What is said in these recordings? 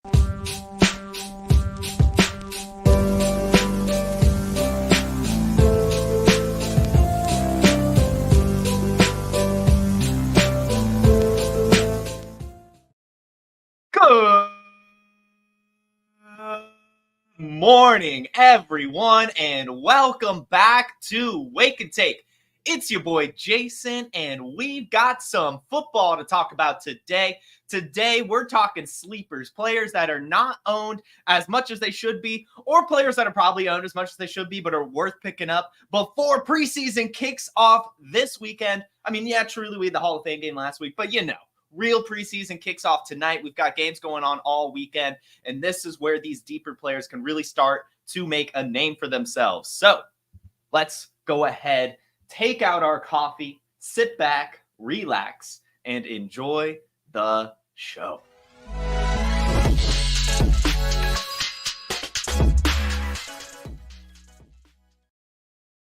Good morning, everyone, and welcome back to Wake and Take. It's your boy Jason, and we've got some football to talk about today. Today, we're talking sleepers, players that are not owned as much as they should be, or players that are probably owned as much as they should be, but are worth picking up before preseason kicks off this weekend. I mean, yeah, truly, we had the Hall of Fame game last week, but real preseason kicks off tonight. We've got games going on all weekend, and this is where these deeper players can really start to make a name for themselves. So let's go ahead, take out our coffee, sit back, relax, and enjoy the show.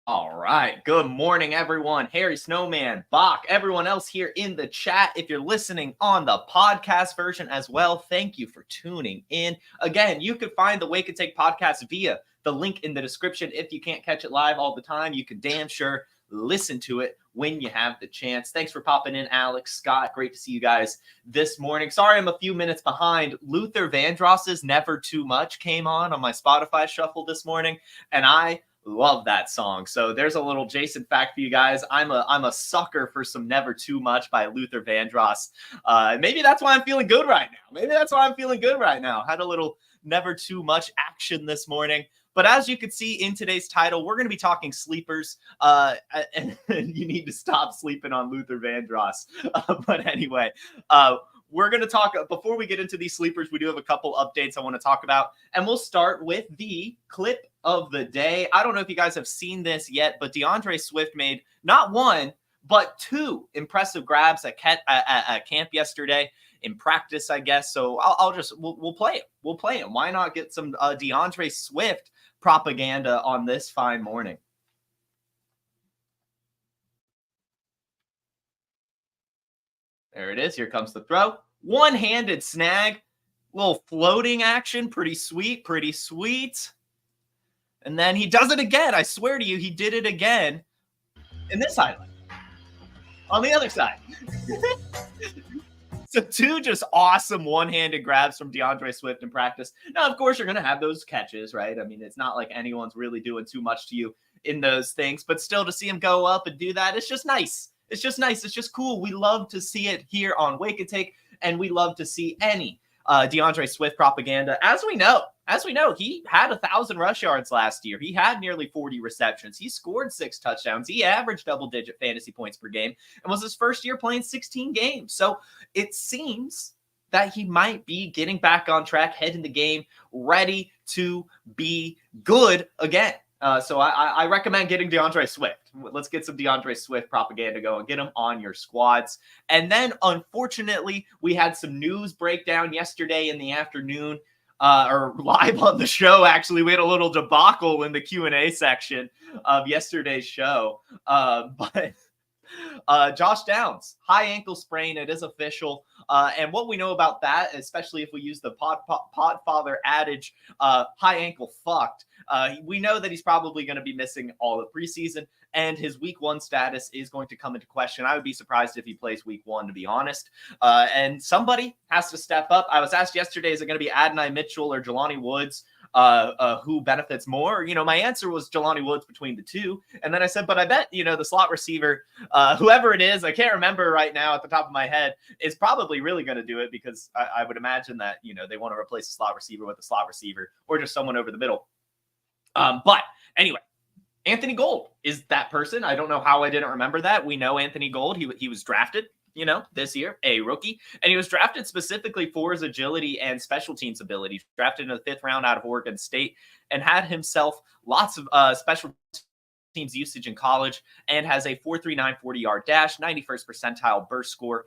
All right. Good morning, everyone. Harry Snowman, Bach, everyone else here in the chat. If you're listening on the podcast version as well, thank you for tuning in. Again, you can find the Wake and Take podcast via the link in the description. If you can't catch it live all the time, you can damn sure listen to it when you have the chance. Thanks for popping in, Alex, Scott. Great to see you guys this morning. Sorry I'm a few minutes behind. Luther Vandross's Never Too Much came on my Spotify shuffle this morning, and I love that song. So there's a little Jason fact for you guys. I'm a sucker for some Never Too Much by Luther Vandross. Maybe that's why I'm feeling good right now. Had a little Never Too Much action this morning. But as you can see in today's title, we're going to be talking sleepers. And you need to stop sleeping on Luther Vandross. But anyway, we're going to talk, before we get into these sleepers, we do have a couple updates I want to talk about. And we'll start with the clip of the day. I don't know if you guys have seen this yet, but DeAndre Swift made not one, but two impressive grabs at camp yesterday, in practice, I guess. So we'll play it. We'll play it. Why not get some DeAndre Swift propaganda on this fine morning? There it is. Here comes the throw. One-handed snag. Little floating action. Pretty sweet. And then he does it again. I swear to you, he did it again in this highlight. On the other side. So two just awesome one-handed grabs from DeAndre Swift in practice. Now, of course, you're going to have those catches, right? I mean, it's not like anyone's really doing too much to you in those things. But still, to see him go up and do that, it's just nice. It's just cool. We love to see it here on Wake and Take, and we love to see any DeAndre Swift propaganda. As we know, he had 1,000 rush yards last year. He had nearly 40 receptions. He scored 6 touchdowns. He averaged double-digit fantasy points per game and was his first year playing 16 games. So it seems that he might be getting back on track, heading the game, ready to be good again. So I recommend getting DeAndre Swift. Let's get some DeAndre Swift propaganda going. Get him on your squads. And then, unfortunately, we had some news breakdown yesterday in the afternoon, or live on the show, actually. We had a little debacle in the Q&A section of yesterday's show. But Josh Downs, high ankle sprain. It is official. And what we know about that, especially if we use the Podfather adage, high ankle fucked, we know that he's probably going to be missing all of preseason, and his week 1 status is going to come into question. I would be surprised if he plays week 1, to be honest. And somebody has to step up. I was asked yesterday, is it going to be Adonai Mitchell or Jelani Woods? Who benefits more? My answer was Jelani Woods between the two. And then I said, but I bet, the slot receiver, whoever it is, I can't remember right now at the top of my head, is probably really going to do it, because I would imagine that, they want to replace a slot receiver with a slot receiver or just someone over the middle. But anyway, Anthony Gold is that person. I don't know how I didn't remember that. We know Anthony Gold. He was drafted, this year, a rookie. And he was drafted specifically for his agility and special teams ability. Drafted in the 5th round out of Oregon State, and had himself lots of special teams usage in college, and has a 4.39 40-yard dash, 91st percentile burst score.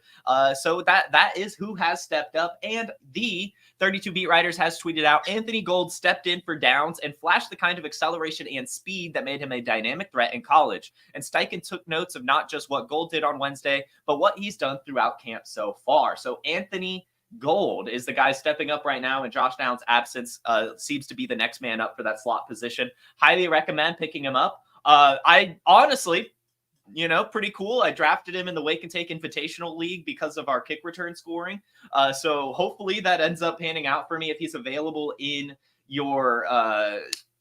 So that is who has stepped up. And the 32 Beat Writers has tweeted out, Anthony Gold stepped in for Downs and flashed the kind of acceleration and speed that made him a dynamic threat in college. And Steichen took notes of not just what Gold did on Wednesday, but what he's done throughout camp so far. So Anthony Gold is the guy stepping up right now in Josh Downs' absence. Seems to be the next man up for that slot position. Highly recommend picking him up. I honestly, pretty cool. I drafted him in the Wake and Take Invitational League because of our kick return scoring. So hopefully that ends up panning out for me if he's available in your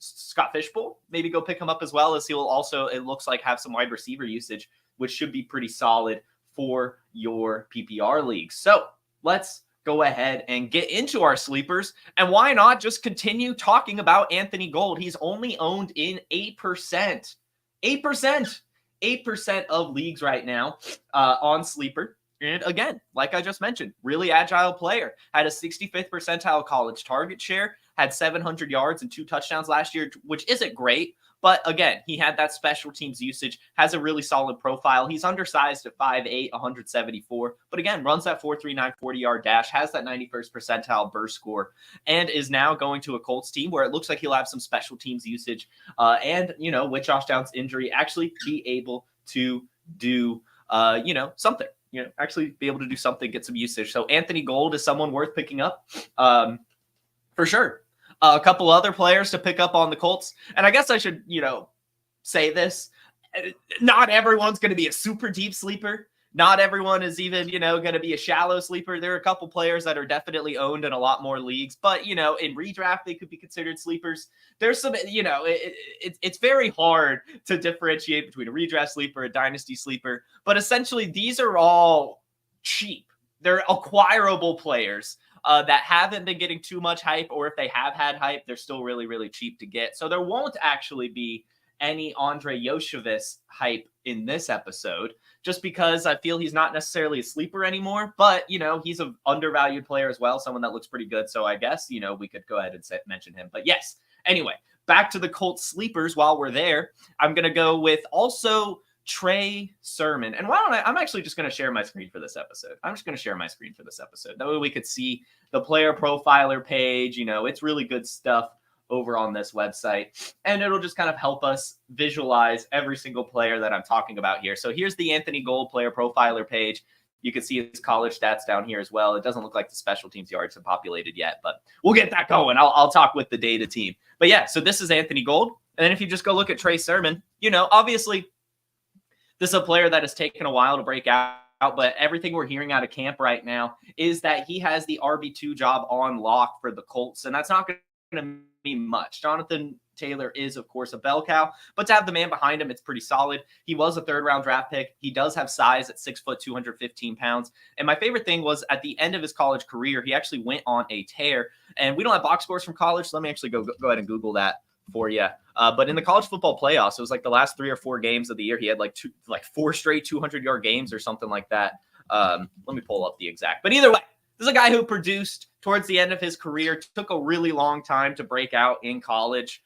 Scott Fishbowl. Maybe go pick him up as well, as he'll also, it looks like, have some wide receiver usage, which should be pretty solid for your PPR league. So let's go ahead and get into our sleepers. And why not just continue talking about Anthony Gold? He's only owned in 8%. 8% of leagues right now on Sleeper. And again, like I just mentioned, really agile player. Had a 65th percentile college target share, had 700 yards and 2 touchdowns last year, which isn't great. But again, he had that special teams usage, has a really solid profile. He's undersized at 5'8", 174. But again, runs that 4.39 40-yard dash, has that 91st percentile burst score, and is now going to a Colts team where it looks like he'll have some special teams usage. And, with Josh Downs' injury, actually be able to do, something. Actually be able to do something, get some usage. So Anthony Gold is someone worth picking up for sure. A couple other players to pick up on the Colts. And I guess I should, say this. Not everyone's going to be a super deep sleeper. Not everyone is even, going to be a shallow sleeper. There are a couple players that are definitely owned in a lot more leagues. But, in redraft, they could be considered sleepers. There's some, it's very hard to differentiate between a redraft sleeper, a dynasty sleeper. But essentially, these are all cheap. They're acquirable players that haven't been getting too much hype, or if they have had hype, they're still really, really cheap to get. So there won't actually be any Andre Yoshevitz hype in this episode, just because I feel he's not necessarily a sleeper anymore, but, he's an undervalued player as well, someone that looks pretty good. So I guess, we could go ahead and mention him. But yes, anyway, back to the Colts sleepers while we're there. I'm going to go with also Trey Sermon. And I'm actually just going to share my screen for this episode. That way we could see the player profiler page. It's really good stuff over on this website, and it'll just kind of help us visualize every single player that I'm talking about here. So here's the Anthony Gold player profiler page. You can see his college stats down here as well. It doesn't look like the special teams yards have populated yet, but we'll get that going. I'll talk with the data team. But yeah, so this is Anthony Gold. And then if you just go look at Trey Sermon, obviously this is a player that has taken a while to break out, but everything we're hearing out of camp right now is that he has the RB2 job on lock for the Colts, and that's not going to mean much. Jonathan Taylor is, of course, a bell cow, but to have the man behind him, it's pretty solid. He was a 3rd-round draft pick. He does have size at 6 foot, 215 pounds. And my favorite thing was at the end of his college career, he actually went on a tear. And we don't have box scores from college, so let me actually go ahead and Google that for you. But in the college football playoffs, it was like the last 3 or 4 games of the year, he had like 4 straight 200-yard games or something like that. Let me pull up the exact. But either way, this is a guy who produced towards the end of his career, took a really long time to break out in college,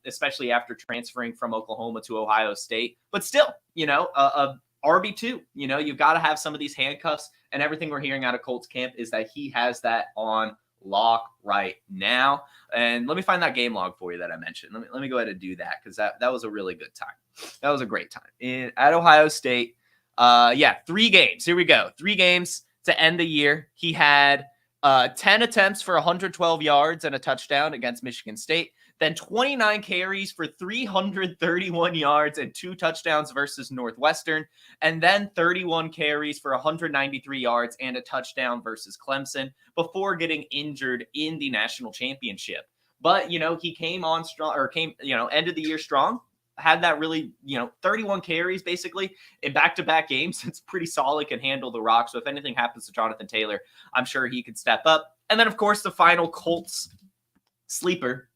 especially after transferring from Oklahoma to Ohio State. But still, a RB2, you've got to have some of these handcuffs, and everything we're hearing out of Colts camp is that he has that on lock right now. And let me find that game log for you that I mentioned. Let me go ahead and do that, because that was a really good time. That was a great time at Ohio State. 3 games. Here we go. 3 games to end the year. He had 10 attempts for 112 yards and a touchdown against Michigan State. Then 29 carries for 331 yards and 2 touchdowns versus Northwestern. And then 31 carries for 193 yards and a touchdown versus Clemson before getting injured in the national championship. But, he came on strong, or ended the year strong. Had that really, 31 carries basically in back-to-back games. It's pretty solid, can handle the rock. So if anything happens to Jonathan Taylor, I'm sure he could step up. And then, of course, the final Colts sleeper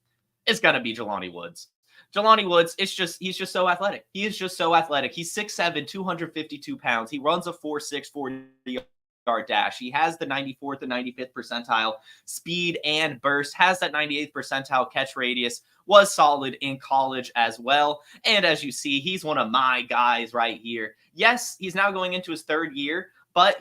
is going to be Jelani Woods. Jelani Woods, he's just so athletic. He is just so athletic. He's 6'7", 252 pounds. He runs a 4.6 40-yard dash. He has the 94th and 95th percentile speed and burst, has that 98th percentile catch radius, was solid in college as well. And as you see, he's one of my guys right here. Yes, he's now going into his 3rd year, but,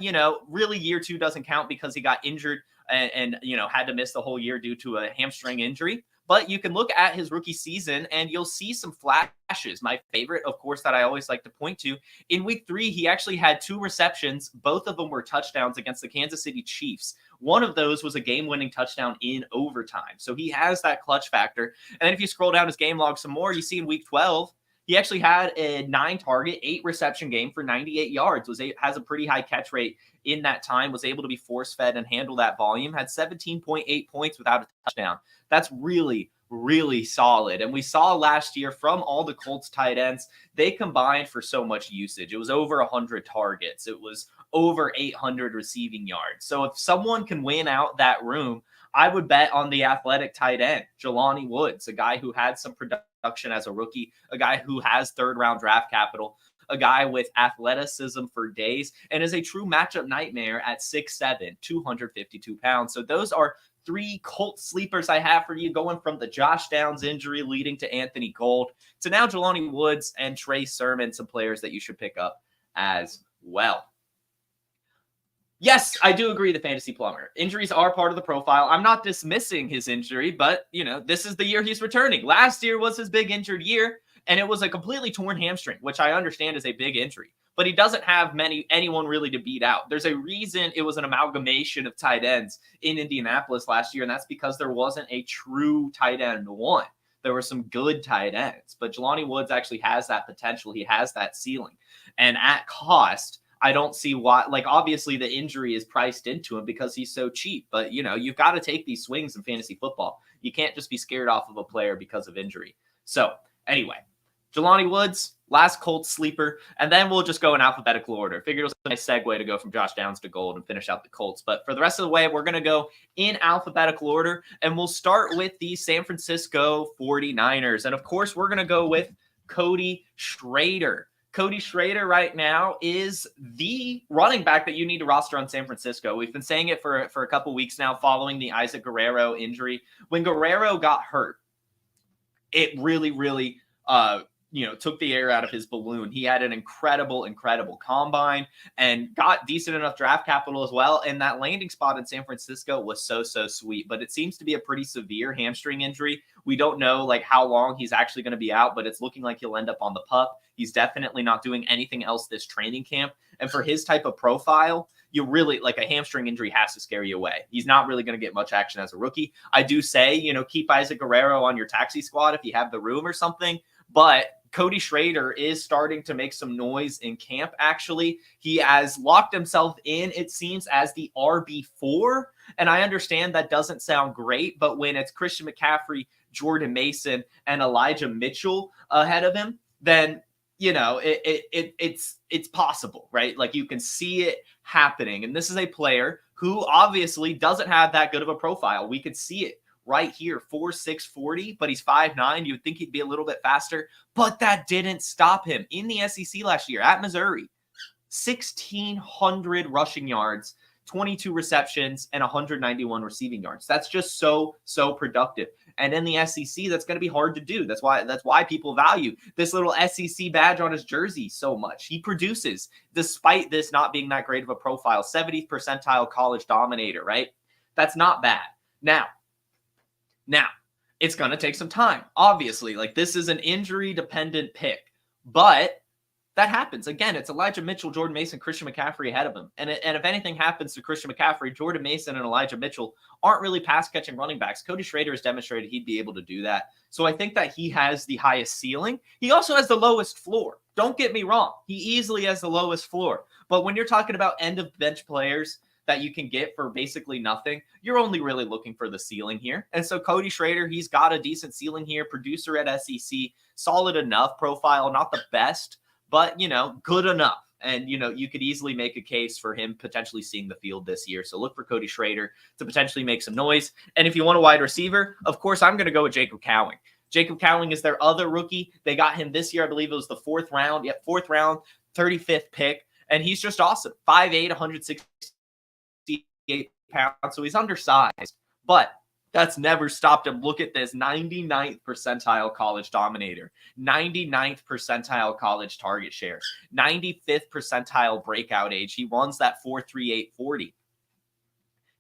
really year 2 doesn't count because he got injured and had to miss the whole year due to a hamstring injury. But you can look at his rookie season and you'll see some flashes. My favorite, of course, that I always like to point to, in week 3, he actually had 2 receptions. Both of them were touchdowns against the Kansas City Chiefs. One of those was a game-winning touchdown in overtime. So he has that clutch factor. And then if you scroll down his game log some more, you see in week 12, he actually had a 9-target, 8-reception game for 98 yards. Has a pretty high catch rate in that time, was able to be force-fed and handle that volume, had 17.8 points without a touchdown. That's really, really solid. And we saw last year from all the Colts tight ends, they combined for so much usage. It was over 100 targets. It was over 800 receiving yards. So if someone can win out that room, I would bet on the athletic tight end, Jelani Woods, a guy who had some production as a rookie, a guy who has 3rd-round draft capital, a guy with athleticism for days, and is a true matchup nightmare at 6'7", 252 pounds. So those are 3 Colt sleepers I have for you, going from the Josh Downs injury leading to Anthony Gold to now Jelani Woods and Trey Sermon, some players that you should pick up as well. Yes, I do agree the fantasy plumber. Injuries are part of the profile. I'm not dismissing his injury, but, this is the year he's returning. Last year was his big injured year, and it was a completely torn hamstring, which I understand is a big injury. But he doesn't have anyone really to beat out. There's a reason it was an amalgamation of tight ends in Indianapolis last year, and that's because there wasn't a true tight end one. There were some good tight ends, but Jelani Woods actually has that potential. He has that ceiling. And at cost, I don't see why, obviously the injury is priced into him because he's so cheap, but you've got to take these swings in fantasy football. You can't just be scared off of a player because of injury. So anyway, Jelani Woods, last Colts sleeper, and then we'll just go in alphabetical order. Figured it was a nice segue to go from Josh Downs to Gold and finish out the Colts. But for the rest of the way, we're going to go in alphabetical order, and we'll start with the San Francisco 49ers. And of course, we're going to go with Cody Schrader. Cody Schrader right now is the running back that you need to roster on San Francisco. We've been saying it for a couple weeks now following the Isaac Guerrero injury. When Guerrero got hurt, it really, really took the air out of his balloon. He had an incredible combine and got decent enough draft capital as well. And that landing spot in San Francisco was so sweet, but it seems to be a pretty severe hamstring injury. We don't know how long he's actually going to be out, but it's looking like he'll end up on the PUP. He's definitely not doing anything else this training camp. And for his type of profile, you really a hamstring injury has to scare you away. He's not really going to get much action as a rookie. I do say, keep Isaac Guerrero on your taxi squad if you have the room or something, but Cody Schrader is starting to make some noise in camp, actually. He has locked himself in, it seems, as the RB4. And I understand that doesn't sound great, but when it's Christian McCaffrey, Jordan Mason, and Elijah Mitchell ahead of him, then, it's possible, right? You can see it happening. And this is a player who obviously doesn't have that good of a profile. We could see it right here, 4'6", 40, but he's 5'9". You would think he'd be a little bit faster, but that didn't stop him. In the SEC last year at Missouri, 1,600 rushing yards, 22 receptions, and 191 receiving yards. That's just so productive. And in the SEC, that's going to be hard to do. That's why people value this little SEC badge on his jersey so much. He produces, despite this not being that great of a profile, 70th percentile college dominator, right? That's not bad. Now, it's going to take some time, obviously. This is an injury-dependent pick, but that happens. Again, it's Elijah Mitchell, Jordan Mason, Christian McCaffrey ahead of him. And if anything happens to Christian McCaffrey, Jordan Mason and Elijah Mitchell aren't really pass-catching running backs. Cody Schrader has demonstrated he'd be able to do that. So I think that he has the highest ceiling. He also has the lowest floor. Don't get me wrong. He easily has the lowest floor. But when you're talking about end-of-bench players that you can get for basically nothing, you're only really looking for the ceiling here. And so Cody Schrader, he's got a decent ceiling here, producer at SEC, solid enough profile, not the best, but, good enough. And, you could easily make a case for him potentially seeing the field this year. So look for Cody Schrader to potentially make some noise. And if you want a wide receiver, of course, I'm going to go with Jacob Cowing. Jacob Cowing is their other rookie. They got him this year. I believe it was the 4th round. Yep, 4th round, 35th pick. And he's just awesome. 5'8", 168 pounds. So he's undersized, but that's never stopped him. Look at this, 99th percentile college dominator, 99th percentile college target share, 95th percentile breakout age. He runs that 4.38 40.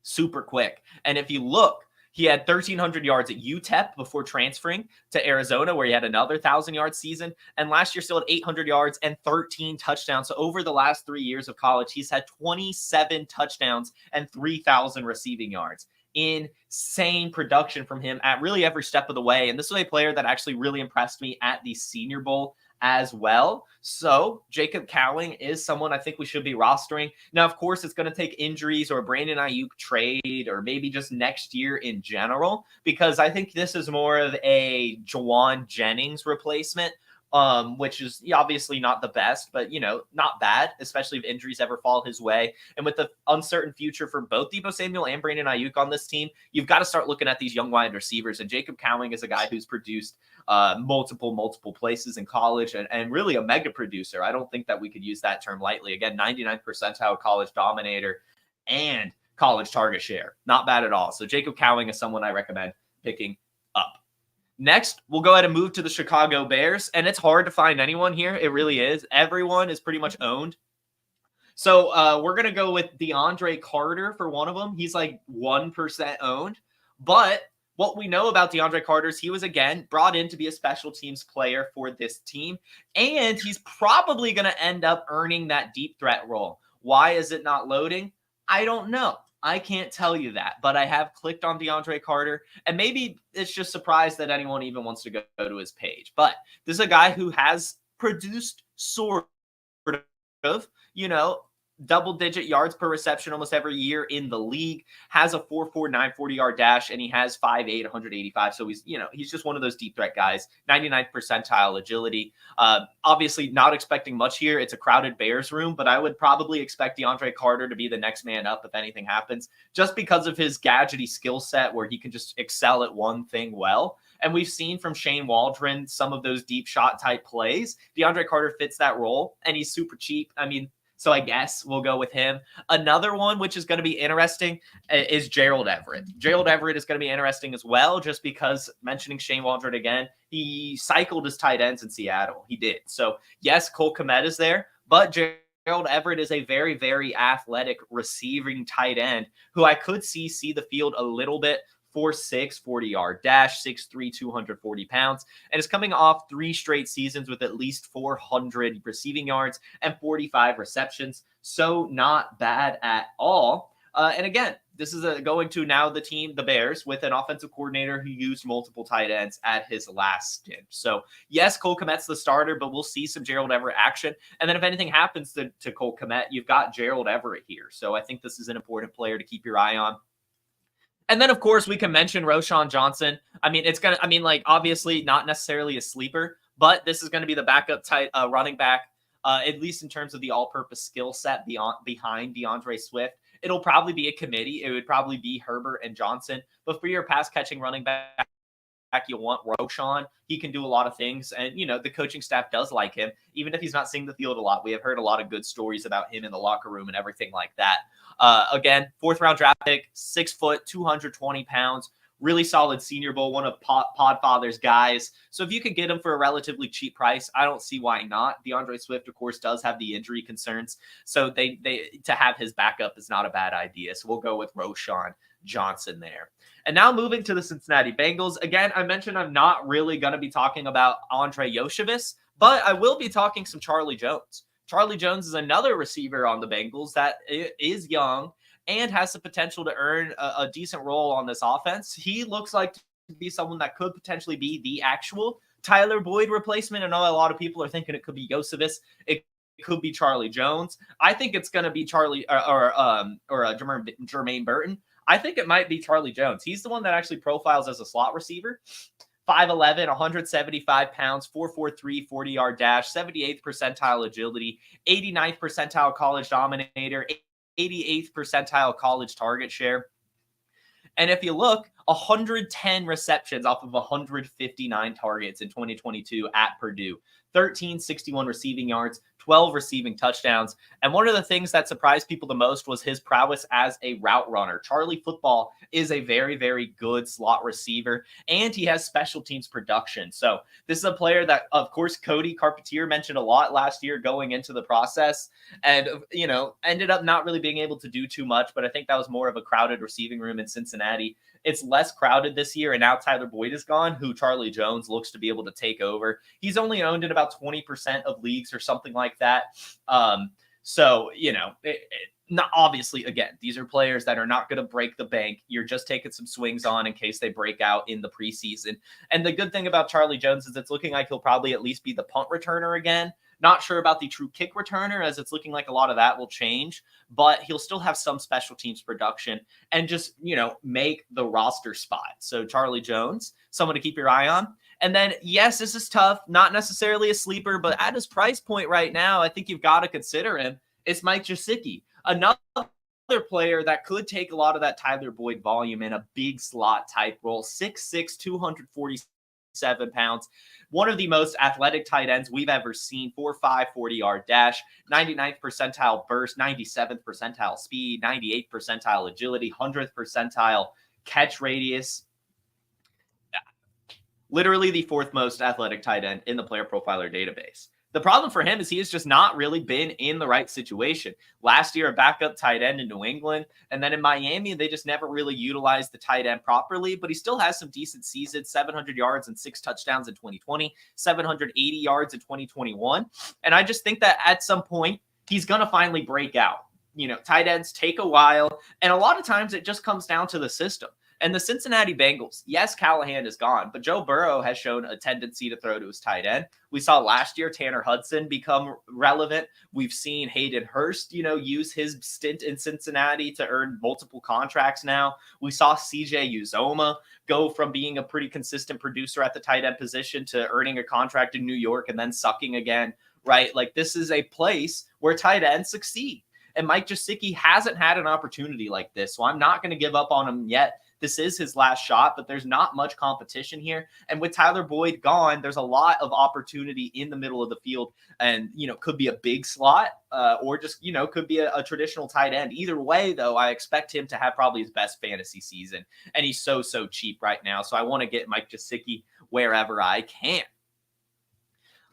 Super quick. And if you look, He had 1,300 yards at UTEP before transferring to Arizona, where he had another 1,000-yard season. And last year still had 800 yards and 13 touchdowns. So over the last 3 years of college, he's had 27 touchdowns and 3,000 receiving yards. Insane production from him at really every step of the way. And this was a player that actually really impressed me at the Senior Bowl as well. So Jacob Cowing is someone I think we should be rostering. Now, of course, it's going to take injuries or a Brandon Ayuk trade or maybe just next year in general, because I think this is more of a Juwan Jennings replacement, which is obviously not the best, but, not bad, especially if injuries ever fall his way. And with the uncertain future for both Deebo Samuel and Brandon Ayuk on this team, you've got to start looking at these young wide receivers. And Jacob Cowing is a guy who's produced multiple places in college and really a mega producer. I don't think that we could use that term lightly. Again, 99th percentile college dominator and college target share. Not bad at all. So Jacob Cowing is someone I recommend picking up. Next, we'll go ahead and move to the Chicago Bears, and it's hard to find anyone here. It really is. Everyone is pretty much owned. So we're going to go with DeAndre Carter for one of them. He's like 1% owned. But what we know about DeAndre Carter is he was, again, brought in to be a special teams player for this team, and he's probably going to end up earning that deep threat role. Why is it not loading? I don't know. I can't tell you that, but I have clicked on DeAndre Carter, and maybe it's just surprised that anyone even wants to go to his page. But this is a guy who has produced sort of, double-digit yards per reception almost every year in the league, has a 4.4 940-yard dash, and he has 5'8", 185. So he's just one of those deep threat guys. 99th percentile agility. Obviously, not expecting much here. It's a crowded Bears room, but I would probably expect DeAndre Carter to be the next man up if anything happens, just because of his gadgety skill set where he can just excel at one thing well. And we've seen from Shane Waldron some of those deep shot type plays. DeAndre Carter fits that role, and he's super cheap. So I guess we'll go with him. Another one, which is going to be interesting, is Gerald Everett. Gerald Everett is going to be interesting as well, just because, mentioning Shane Waldron again, he cycled his tight ends in Seattle. He did. So, yes, Cole Kmet is there, but Gerald Everett is a very, very athletic receiving tight end who I could see the field a little bit. 4'6", 40-yard dash, 6'3", 240 pounds, and is coming off 3 straight seasons with at least 400 receiving yards and 45 receptions. So not bad at all. And again, this is going to now the Bears, with an offensive coordinator who used multiple tight ends at his last stint. So yes, Cole Kmet's the starter, but we'll see some Gerald Everett action. And then if anything happens to Cole Kmet, you've got Gerald Everett here. So I think this is an important player to keep your eye on. And then, of course, we can mention Roschon Johnson. Obviously not necessarily a sleeper, but this is going to be the backup running back, at least in terms of the all-purpose skill set behind DeAndre Swift. It'll probably be a committee. It would probably be Herbert and Johnson. But for your pass-catching running back, you want Roschon. He can do a lot of things, and the coaching staff does like him, even if he's not seeing the field a lot. We have heard a lot of good stories about him in the locker room and everything like that. Again, 4th round draft pick, 6 foot, 220 pounds, really solid Senior Bowl, one of Podfather's guys. So if you could get him for a relatively cheap price, I don't see why not. DeAndre Swift, of course, does have the injury concerns, so they to have his backup is not a bad idea. So we'll go with Roschon Johnson there. And now moving to the Cincinnati Bengals. Again, I mentioned I'm not really going to be talking about Andre Yoshevitz, but I will be talking some Charlie Jones. Charlie Jones is another receiver on the Bengals that is young and has the potential to earn a decent role on this offense. He looks like to be someone that could potentially be the actual Tyler Boyd replacement. I know a lot of people are thinking it could be Yoshevitz. It could be Charlie Jones. I think it's going to be Charlie or Jermaine Burton. I think it might be Charlie Jones. He's the one that actually profiles as a slot receiver. 5'11", 175 pounds, 4.43, 40-yard dash, 78th percentile agility, 89th percentile college dominator, 88th percentile college target share. And if you look, 110 receptions off of 159 targets in 2022 at Purdue, 1,361 receiving yards, 12 receiving touchdowns. And one of the things that surprised people the most was his prowess as a route runner. Charlie Football is a very, very good slot receiver, and he has special teams production. So this is a player that, of course, Cody Carpentier mentioned a lot last year going into the process, and, ended up not really being able to do too much. But I think that was more of a crowded receiving room in Cincinnati. It's less crowded this year, and now Tyler Boyd is gone, who Charlie Jones looks to be able to take over. He's only owned in about 20% of leagues or something like that. Not obviously, again, these are players that are not going to break the bank. You're just taking some swings on in case they break out in the preseason. And the good thing about Charlie Jones is it's looking like he'll probably at least be the punt returner again. Not sure about the true kick returner, as it's looking like a lot of that will change, but he'll still have some special teams production and just, make the roster spot. So Charlie Jones, someone to keep your eye on. And then, yes, this is tough, not necessarily a sleeper, but at his price point right now, I think you've got to consider him. It's Mike Gesicki, another player that could take a lot of that Tyler Boyd volume in a big slot type role. 6'6", 247 pounds. One of the most athletic tight ends we've ever seen. 4.5 40-yard dash, 99th percentile burst, 97th percentile speed, 98th percentile agility, 100th percentile catch radius. Literally the fourth most athletic tight end in the Player Profiler database. The problem for him is he has just not really been in the right situation. Last year, a backup tight end in New England, and then in Miami, they just never really utilized the tight end properly, but he still has some decent seasons, 700 yards and 6 touchdowns in 2020, 780 yards in 2021. And I just think that at some point, he's going to finally break out. Tight ends take a while, and a lot of times it just comes down to the system. And the Cincinnati Bengals, yes, Callahan is gone, but Joe Burrow has shown a tendency to throw to his tight end. We saw last year Tanner Hudson become relevant. We've seen Hayden Hurst, use his stint in Cincinnati to earn multiple contracts now. We saw CJ Uzoma go from being a pretty consistent producer at the tight end position to earning a contract in New York and then sucking again, right? Like, this is a place where tight ends succeed. And Mike Gesicki hasn't had an opportunity like this, so I'm not going to give up on him yet. This is his last shot, but there's not much competition here. And with Tyler Boyd gone, there's a lot of opportunity in the middle of the field, and, could be a big slot or just, could be a traditional tight end. Either way, though, I expect him to have probably his best fantasy season, and he's so cheap right now. So I want to get Mike Gesicki wherever I can.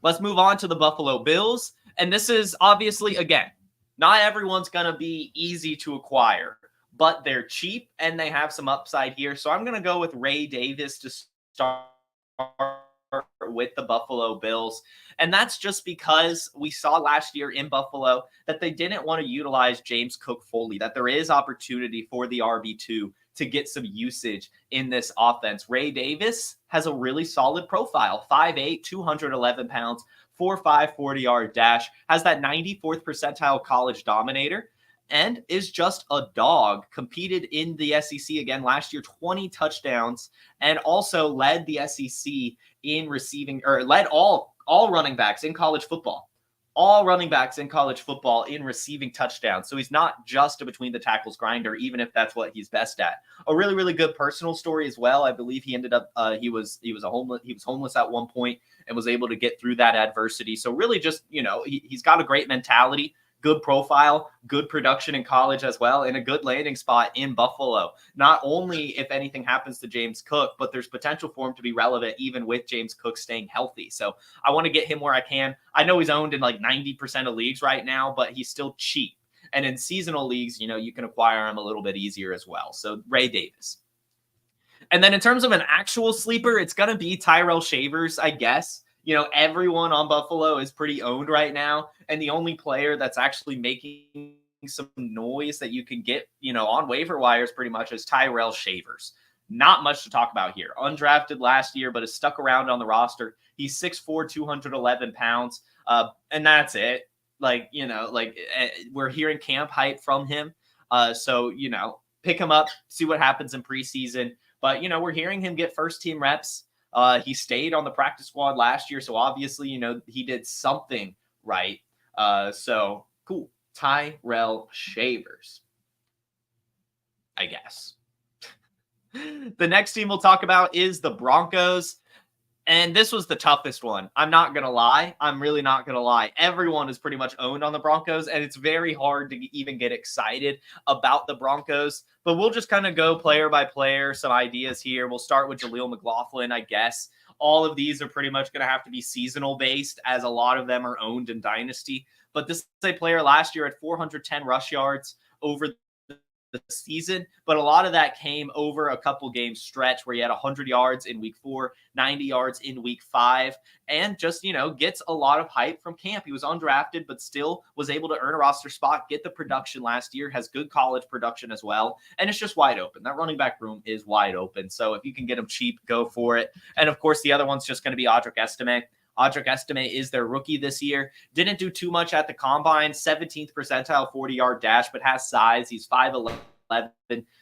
Let's move on to the Buffalo Bills. And this is obviously, again, not everyone's going to be easy to acquire, but they're cheap and they have some upside here. So I'm going to go with Ray Davis to start with the Buffalo Bills. And that's just because we saw last year in Buffalo that they didn't want to utilize James Cook fully, that there is opportunity for the RB2 to get some usage in this offense. Ray Davis has a really solid profile, 5'8", 211 pounds, 4.5 40-yard dash, has that 94th percentile college dominator, and is just a dog. Competed in the SEC again last year, 20 touchdowns, and also led the SEC in receiving, or led all running backs in college football. All running backs in college football in receiving touchdowns. So he's not just a between the tackles grinder, even if that's what he's best at. A really, really good personal story as well. I believe he ended up he was homeless at one point and was able to get through that adversity. So really just, he's got a great mentality, good profile, good production in college as well, and a good landing spot in Buffalo. Not only if anything happens to James Cook, but there's potential for him to be relevant even with James Cook staying healthy. So I want to get him where I can. I know he's owned in like 90% of leagues right now, but he's still cheap. And in seasonal leagues, you can acquire him a little bit easier as well. So Ray Davis. And then in terms of an actual sleeper, it's going to be Tyrell Shavers, I guess. Everyone on Buffalo is pretty owned right now. And the only player that's actually making some noise that you can get, on waiver wires pretty much is Tyrell Shavers. Not much to talk about here. Undrafted last year, but is stuck around on the roster. He's 6'4", 211 pounds. And that's it. We're hearing camp hype from him. So, pick him up, see what happens in preseason. But, we're hearing him get first team reps. He stayed on the practice squad last year. So obviously, he did something right. So cool. Tyrell Shavers, I guess. The next team we'll talk about is the Broncos. And this was the toughest one. I'm not going to lie. I'm really not going to lie. Everyone is pretty much owned on the Broncos, and it's very hard to even get excited about the Broncos. But we'll just kind of go player by player, some ideas here. We'll start with Jaleel McLaughlin, I guess. All of these are pretty much going to have to be seasonal based, as a lot of them are owned in Dynasty. But this is a player last year at 410 rush yards over the season, but a lot of that came over a couple games stretch where he had 100 yards in week 4, 90 yards in week 5, and just, gets a lot of hype from camp. He was undrafted, but still was able to earn a roster spot, get the production last year, has good college production as well, and it's just wide open. That running back room is wide open, so if you can get him cheap, go for it. And of course, the other one's just going to be Audric Estime. Audric Estime is their rookie this year. Didn't do too much at the combine, 17th percentile 40-yard dash, but has size. He's 5'11",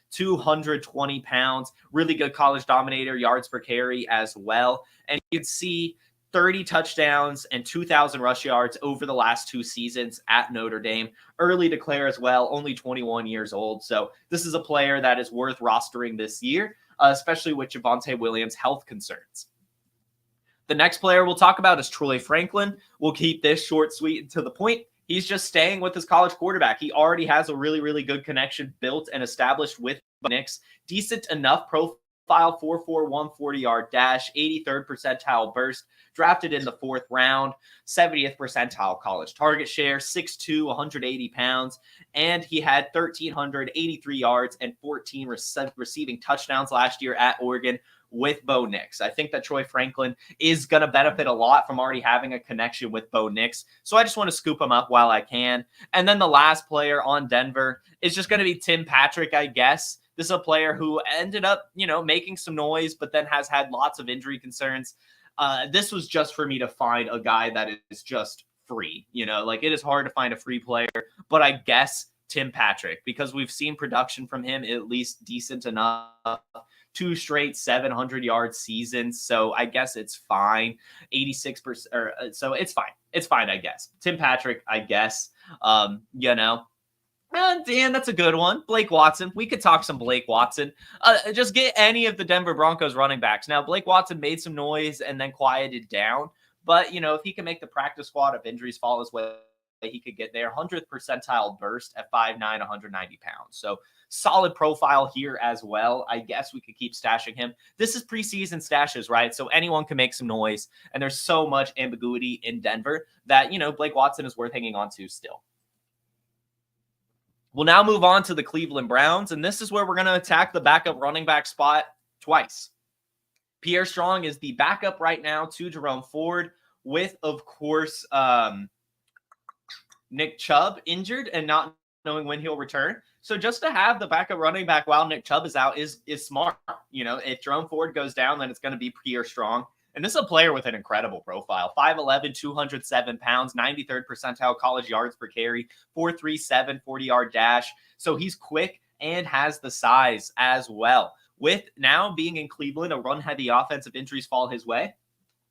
220 pounds, really good college dominator, yards per carry as well. And you can see 30 touchdowns and 2,000 rush yards over the last 2 seasons at Notre Dame. Early declare as well, only 21 years old. So this is a player that is worth rostering this year, especially with Javonte Williams' health concerns. The next player we'll talk about is Troy Franklin. We'll keep this short, sweet, and to the point. He's just staying with his college quarterback. He already has a really, really good connection built and established with Nix. Decent enough profile, 4.41 40-yard dash, 83rd percentile burst, drafted in the 4th round, 70th percentile college target share, 6'2", 180 pounds, and he had 1,383 yards and 14 receiving touchdowns last year at Oregon with Bo Nix. I think that Troy Franklin is going to benefit a lot from already having a connection with Bo Nix. So I just want to scoop him up while I can. And then the last player on Denver is just going to be Tim Patrick, I guess. This is a player who ended up, making some noise, but then has had lots of injury concerns. This was just for me to find a guy that is just free. It is hard to find a free player, but I guess Tim Patrick, because we've seen production from him at least decent enough. 2 straight 700-yard seasons, so I guess it's fine. 86%, so it's fine. It's fine, I guess. Tim Patrick, I guess. Dan, that's a good one. Blake Watson. We could talk some Blake Watson. Just get any of the Denver Broncos running backs. Now, Blake Watson made some noise and then quieted down, but if he can make the practice squad, if injuries fall his way, he could get there. 100th percentile burst at 5'9", 190 pounds. So solid profile here as well. I guess we could keep stashing him. This is preseason stashes, right? So anyone can make some noise, and there's so much ambiguity in Denver that, Blake Watson is worth hanging on to still. We'll now move on to the Cleveland Browns, and this is where we're going to attack the backup running back spot twice. Pierre Strong is the backup right now to Jerome Ford with, of course, Nick Chubb injured and not knowing when he'll return. So just to have the backup running back while Nick Chubb is out is smart. If Jerome Ford goes down, then it's going to be Pierre Strong. And this is a player with an incredible profile. 5'11", 207 pounds, 93rd percentile college yards per carry, 4.37 40-yard dash. So he's quick and has the size as well. With now being in Cleveland, a run-heavy offense, if injuries fall his way,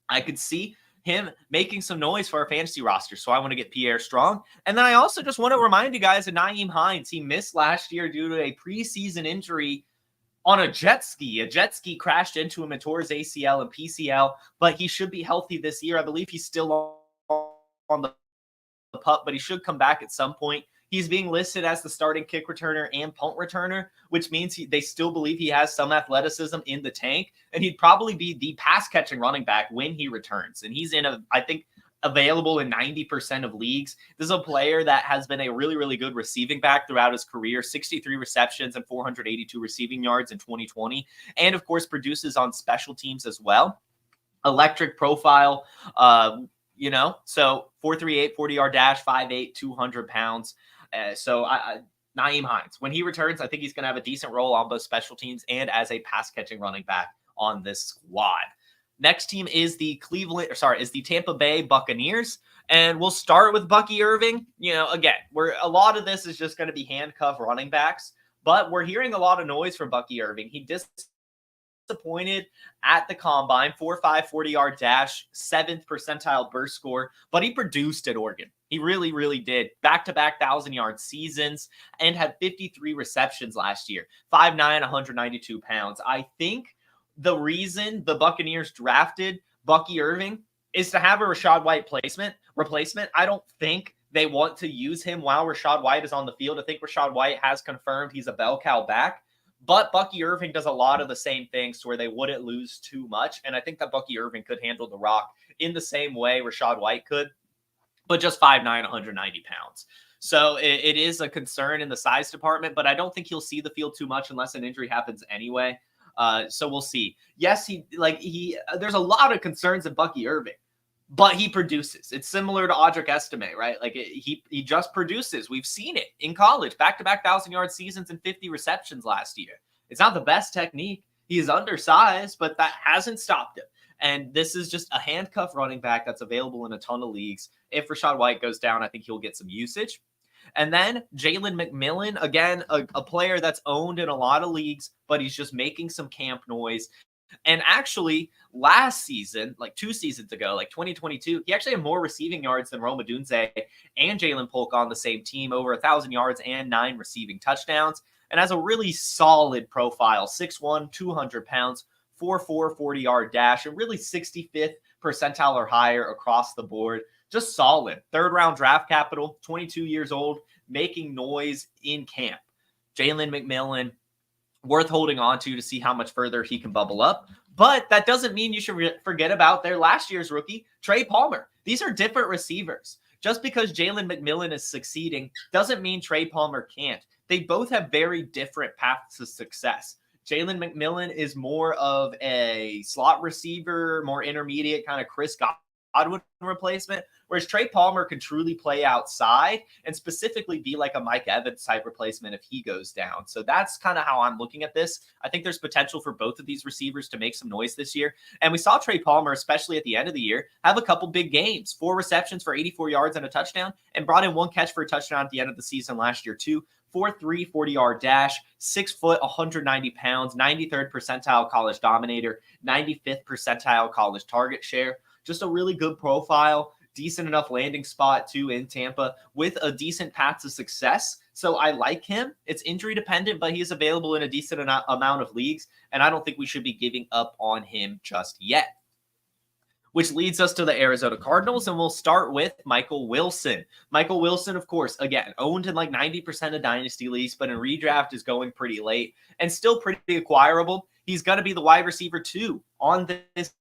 I could see him making some noise for our fantasy roster. So I want to get Pierre Strong. And then I also just want to remind you guys of Nyheim Hines. He missed last year due to a preseason injury on a jet ski. A jet ski crashed into him and tore his ACL and PCL, but he should be healthy this year. I believe he's still on the pup, but he should come back at some point. He's being listed as the starting kick returner and punt returner, which means they still believe he has some athleticism in the tank, and he'd probably be the pass-catching running back when he returns. And he's I think, available in 90% of leagues. This is a player that has been a really, really good receiving back throughout his career, 63 receptions and 482 receiving yards in 2020, and, of course, produces on special teams as well. Electric profile, so 4.38 40-yard dash, 5'8", 200 pounds. Nyheim Hines, when he returns, I think he's going to have a decent role on both special teams and as a pass-catching running back on this squad. Next team is the Tampa Bay Buccaneers, and we'll start with Bucky Irving. Again, a lot of this is just going to be handcuff running backs, but we're hearing a lot of noise from Bucky Irving. He disappointed at the combine, 4.5 40-yard dash, 7th percentile burst score, but he produced at Oregon. He really, really did. Back-to-back 1,000-yard seasons and had 53 receptions last year. 5'9", 192 pounds. I think the reason the Buccaneers drafted Bucky Irving is to have a Rachaad White replacement. I don't think they want to use him while Rachaad White is on the field. I think Rachaad White has confirmed he's a bell cow back. But Bucky Irving does a lot of the same things to where they wouldn't lose too much. And I think that Bucky Irving could handle the rock in the same way Rachaad White could, but just 5'9", 190 pounds. So it is a concern in the size department, but I don't think he'll see the field too much unless an injury happens anyway. So we'll see. Yes, there's a lot of concerns in Bucky Irving, but he produces. It's similar to Audric Estime, right? Like he just produces. We've seen it in college, back-to-back 1,000-yard seasons and 50 receptions last year. It's not the best technique. He is undersized, but that hasn't stopped him. And this is just a handcuff running back that's available in a ton of leagues. If Rachaad White goes down, I think he'll get some usage. And then Jalen McMillan, again, a player that's owned in a lot of leagues, but he's just making some camp noise. And actually, last season, like 2 seasons ago, like 2022, he actually had more receiving yards than Rome Odunze and Jalen Polk on the same team, over 1,000 yards and 9 receiving touchdowns, and has a really solid profile, 6'1", 200 pounds, 4'4", 40-yard dash, and really 65th percentile or higher across the board. Just solid. 3rd-round draft capital, 22 years old, making noise in camp. Jalen McMillan, worth holding on to see how much further he can bubble up. But that doesn't mean you should forget about their last year's rookie, Trey Palmer. These are different receivers. Just because Jalen McMillan is succeeding doesn't mean Trey Palmer can't. They both have very different paths to success. Jalen McMillan is more of a slot receiver, more intermediate, kind of Chris Godwin replacement, whereas Trey Palmer can truly play outside and specifically be like a Mike Evans type replacement if he goes down. So that's kind of how I'm looking at this. I think there's potential for both of these receivers to make some noise this year. And we saw Trey Palmer, especially at the end of the year, have a couple big games, 4 receptions for 84 yards and a touchdown, and brought in 1 catch for a touchdown at the end of the season last year too. 4'3", 40-yard dash, 6 foot, 190 pounds, 93rd percentile college dominator, 95th percentile college target share. Just a really good profile, decent enough landing spot too in Tampa with a decent path to success. So I like him. It's injury dependent, but he is available in a decent amount of leagues, and I don't think we should be giving up on him just yet. Which leads us to the Arizona Cardinals, and we'll start with Michael Wilson. Michael Wilson, of course, again, owned in like 90% of dynasty leagues, but in redraft is going pretty late and still pretty acquirable. He's going to be the wide receiver 2 on this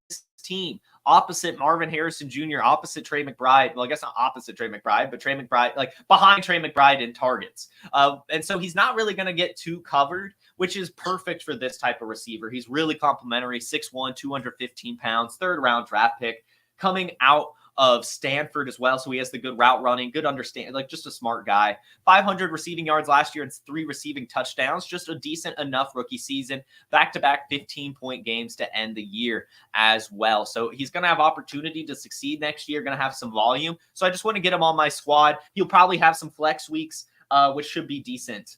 team, opposite Marvin Harrison Jr., opposite Trey McBride. Well, I guess not opposite Trey McBride, but Trey McBride, like behind Trey McBride in targets. And so he's not really going to get too covered, which is perfect for this type of receiver. He's really complimentary, 6'1", 215 pounds, 3rd-round draft pick, coming out of Stanford as well. So he has the good route running, good understanding, like just a smart guy. 500 receiving yards last year and 3 receiving touchdowns. Just a decent enough rookie season. Back-to-back 15-point games to end the year as well. So he's going to have opportunity to succeed next year, going to have some volume. So I just want to get him on my squad. He'll probably have some flex weeks, which should be decent.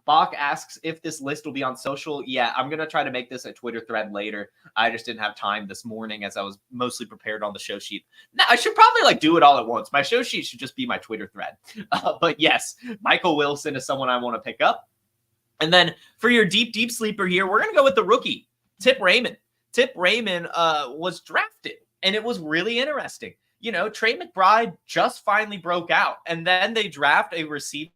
Bach asks if this list will be on social. Yeah, I'm going to try to make this a Twitter thread later. I just didn't have time this morning as I was mostly prepared on the show sheet. Now, I should probably do it all at once. My show sheet should just be my Twitter thread. But yes, Michael Wilson is someone I want to pick up. And then for your deep sleeper here, we're going to go with the rookie, Tip Raymond. Tip Raymond was drafted, and it was really interesting. You know, Trey McBride just finally broke out, and then they draft a receiver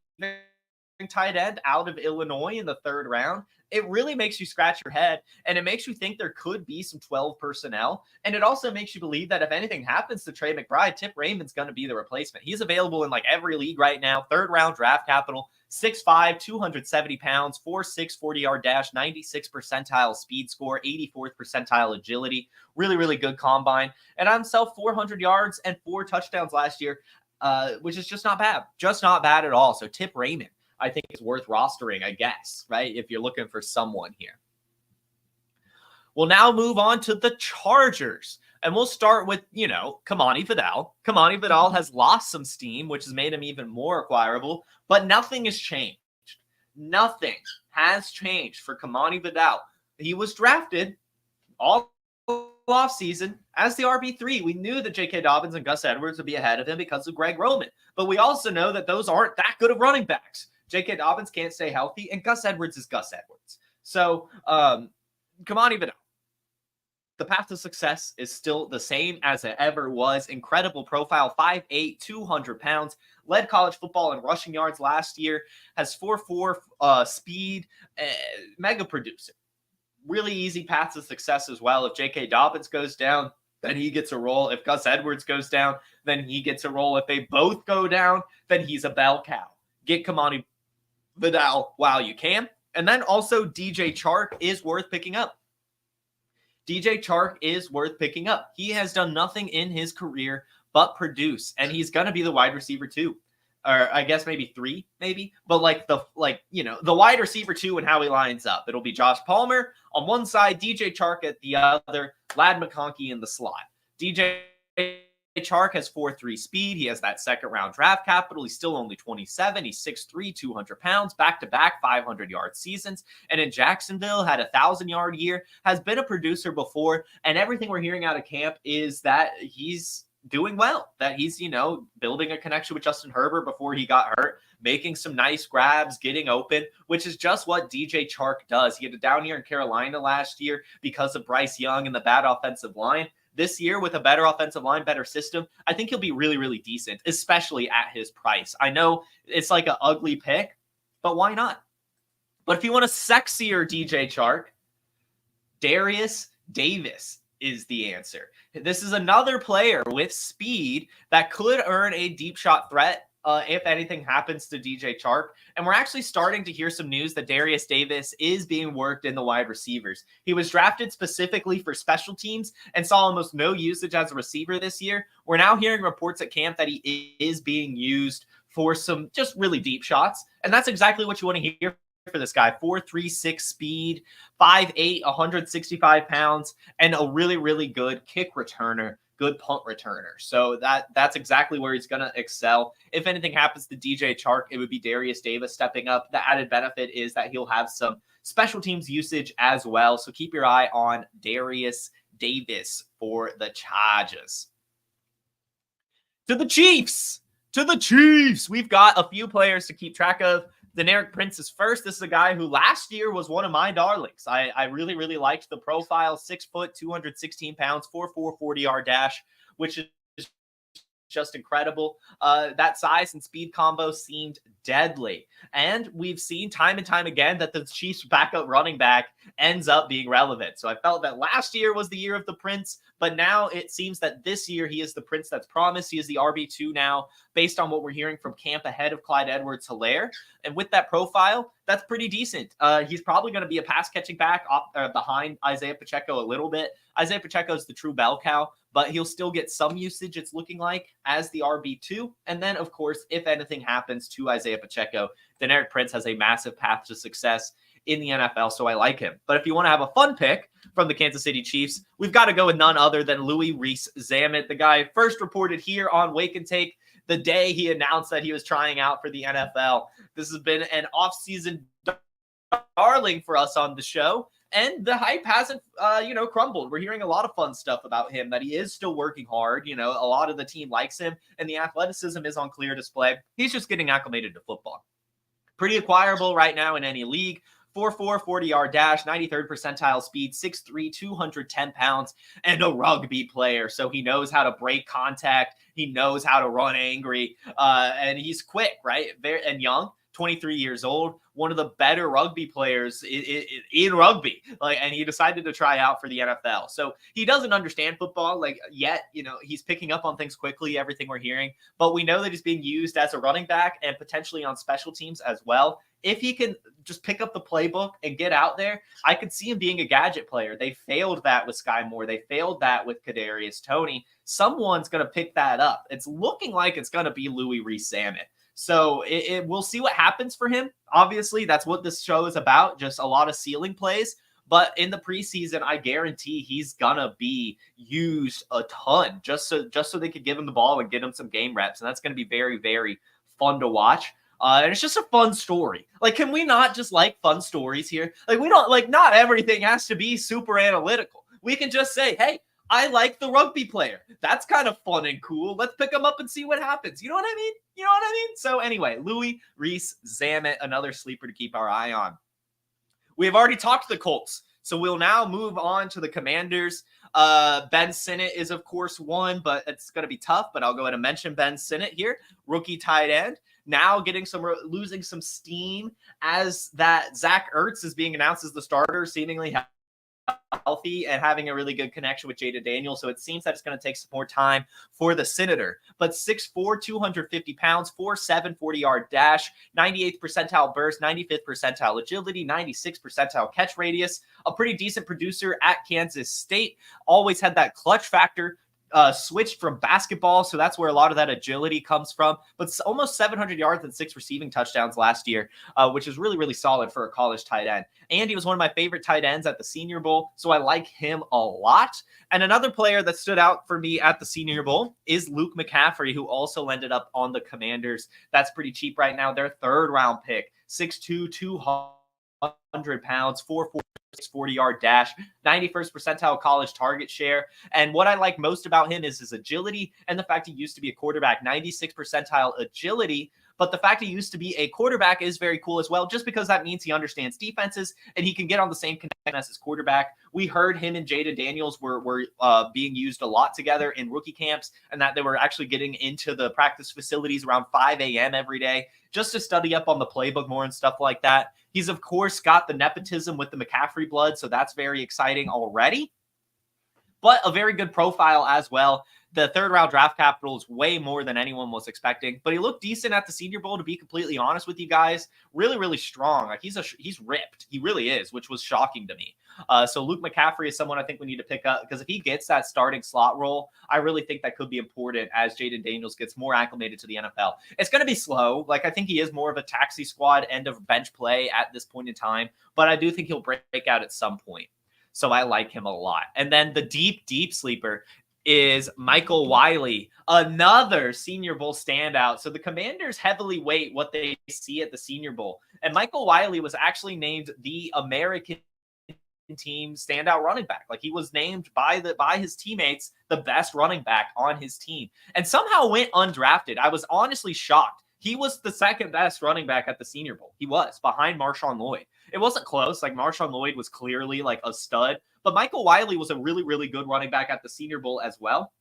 tight end out of Illinois in the 3rd round. It really makes you scratch your head, and it makes you think there could be some 12 personnel. And it also makes you believe that if anything happens to Trey McBride, Tip Raymond's going to be the replacement. He's available in like every league right now. 3rd-round draft capital, 6'5", 270 pounds, 4'6", 40-yard dash, 96th percentile speed score, 84th percentile agility. Really, really good combine. And on himself, 400 yards and 4 touchdowns last year, which is just not bad. Just not bad at all. So Tip Raymond, I think, is worth rostering, I guess, right? If you're looking for someone here. We'll now move on to the Chargers. And we'll start with, Kamani Vidal. Kamani Vidal has lost some steam, which has made him even more acquirable, but nothing has changed. Nothing has changed for Kamani Vidal. He was drafted all offseason as the RB3. We knew that J.K. Dobbins and Gus Edwards would be ahead of him because of Greg Roman. But we also know that those aren't that good of running backs. J.K. Dobbins can't stay healthy, and Gus Edwards is Gus Edwards. So, Kamani Vidal. The path to success is still the same as it ever was. Incredible profile, 5'8", 200 pounds, led college football in rushing yards last year, has 4.4 speed, mega producer. Really easy path to success as well. If J.K. Dobbins goes down, then he gets a role. If Gus Edwards goes down, then he gets a role. If they both go down, then he's a bell cow. Get Kamani Vidal while you can. And then also DJ Chark is worth picking up. DJ Chark is worth picking up. He has done nothing in his career but produce, and he's going to be the wide receiver 2. Or I guess maybe 3, maybe. But the wide receiver 2 and how he lines up. It'll be Josh Palmer on one side, DJ Chark at the other, Ladd McConkey in the slot. DJ Chark has 4.3 speed. He has that second-round draft capital. He's still only 27. He's 6'3", 200 pounds, back-to-back 500-yard seasons. And in Jacksonville, had a 1,000-yard year, has been a producer before. And everything we're hearing out of camp is that he's doing well, that he's, building a connection with Justin Herbert before he got hurt, making some nice grabs, getting open, which is just what DJ Chark does. He had a down year in Carolina last year because of Bryce Young and the bad offensive line. This year, with a better offensive line, better system, I think he'll be really, really decent, especially at his price. I know it's like an ugly pick, but why not? But if you want a sexier DJ Chark, Darius Davis is the answer. This is another player with speed that could earn a deep shot threat if anything happens to DJ Chark. And we're actually starting to hear some news that Darius Davis is being worked in the wide receivers. He was drafted specifically for special teams and saw almost no usage as a receiver this year. We're now hearing reports at camp that he is being used for some just really deep shots. And that's exactly what you want to hear for this guy. 4.36 speed, 5'8", 165 pounds, and a really, really good kick returner. Good punt returner. So that's exactly where he's going to excel. If anything happens to DJ Chark, it would be Darius Davis stepping up. The added benefit is that he'll have some special teams usage as well. So keep your eye on Darius Davis for the Chargers. To the Chiefs. We've got a few players to keep track of. Deneric Prince is first. This is a guy who last year was one of my darlings. I really, really liked the profile. 6 foot, 216 pounds, 4.4 40-yard dash, which is just incredible. That size and speed combo seemed deadly. And we've seen time and time again that the Chiefs backup running back ends up being relevant. So I felt that last year was the year of the Prince, but now it seems that this year he is the Prince that's promised. He is the RB2 now, based on what we're hearing from camp ahead of Clyde Edwards-Helaire. And with that profile, that's pretty decent. He's probably going to be a pass-catching back behind Isaiah Pacheco a little bit. Isaiah Pacheco is the true bell cow, but he'll still get some usage, it's looking like, as the RB2. And then, of course, if anything happens to Isaiah Pacheco, Deneric Prince has a massive path to success in the NFL, so I like him. But if you want to have a fun pick from the Kansas City Chiefs, we've got to go with none other than Louis Rees-Zammit, the guy first reported here on Wake and Take the day he announced that he was trying out for the NFL. This has been an offseason darling for us on the show, and the hype hasn't, crumbled. We're hearing a lot of fun stuff about him, that he is still working hard. A lot of the team likes him, and the athleticism is on clear display. He's just getting acclimated to football. Pretty acquirable right now in any league. 4.4 40-yard dash, 93rd percentile speed, 6'3", 210 pounds, and a rugby player. So he knows how to break contact. He knows how to run angry, and he's quick, right? And young, 23 years old, one of the better rugby players in rugby. And he decided to try out for the NFL. So he doesn't understand football yet. He's picking up on things quickly, everything we're hearing. But we know that he's being used as a running back and potentially on special teams as well. If he can just pick up the playbook and get out there, I could see him being a gadget player. They failed that with Sky Moore. They failed that with Kadarius Toney. Someone's going to pick that up. It's looking like it's going to be Louis Rees-Zammit. So we'll see what happens for him. Obviously, that's what this show is about, just a lot of ceiling plays. But in the preseason, I guarantee he's going to be used a ton just so they could give him the ball and get him some game reps. And that's going to be very, very fun to watch. And it's just a fun story. Can we not just like fun stories here? We don't not everything has to be super analytical. We can just say, hey, I like the rugby player. That's kind of fun and cool. Let's pick him up and see what happens. You know what I mean? So anyway, Louis Rees-Zammit, another sleeper to keep our eye on. We have already talked to the Colts. So we'll now move on to the Commanders. Ben Sinnott is, of course, one, but it's going to be tough. But I'll go ahead and mention Ben Sinnott here, rookie tight end. Now getting losing some steam as that Zach Ertz is being announced as the starter, seemingly healthy and having a really good connection with Jaden Daniels. So it seems that it's going to take some more time for the Senator. But 6'4", 250 pounds, 4'7", 40-yard dash, 98th percentile burst, 95th percentile agility, 96th percentile catch radius, a pretty decent producer at Kansas State. Always had that clutch factor. Switched from basketball, so that's where a lot of that agility comes from. But it's almost 700 yards and 6 receiving touchdowns last year, which is really, really solid for a college tight end. And he was one of my favorite tight ends at the Senior Bowl, so I like him a lot. And another player that stood out for me at the Senior Bowl is Luke McCaffrey, who also ended up on the Commanders. That's pretty cheap right now. Their third-round pick, 6'2", 200 pounds, 4'4", 40-yard dash, 91st percentile college target share. And what I like most about him is his agility and the fact he used to be a quarterback, 96th percentile agility. But the fact he used to be a quarterback is very cool as well, just because that means he understands defenses and he can get on the same connection as his quarterback. We heard him and Jaden Daniels were being used a lot together in rookie camps, and that they were actually getting into the practice facilities around 5 a.m. every day just to study up on the playbook more and stuff like that. He's, of course, got the nepotism with the McCaffrey blood, so that's very exciting already. But a very good profile as well. The third-round draft capital is way more than anyone was expecting. But he looked decent at the Senior Bowl, to be completely honest with you guys. Really, really strong. Like he's ripped. He really is, which was shocking to me. So Luke McCaffrey is someone I think we need to pick up, because if he gets that starting slot role, I really think that could be important as Jaden Daniels gets more acclimated to the NFL. It's going to be slow. Like, I think he is more of a taxi squad end of bench play at this point in time, but I do think he'll break out at some point. So I like him a lot. And then the deep, deep sleeper is Michael Wiley, another Senior Bowl standout. So the Commanders heavily weight what they see at the Senior Bowl. And Michael Wiley was actually named the American team standout running back. Like, he was named by his teammates the best running back on his team, and somehow went undrafted. I was honestly shocked. He was the second best running back at the Senior Bowl. He was behind Marshawn Lloyd. It wasn't close. Like, Marshawn Lloyd was clearly like a stud, but Michael Wiley was a really, really good running back at the Senior Bowl as well,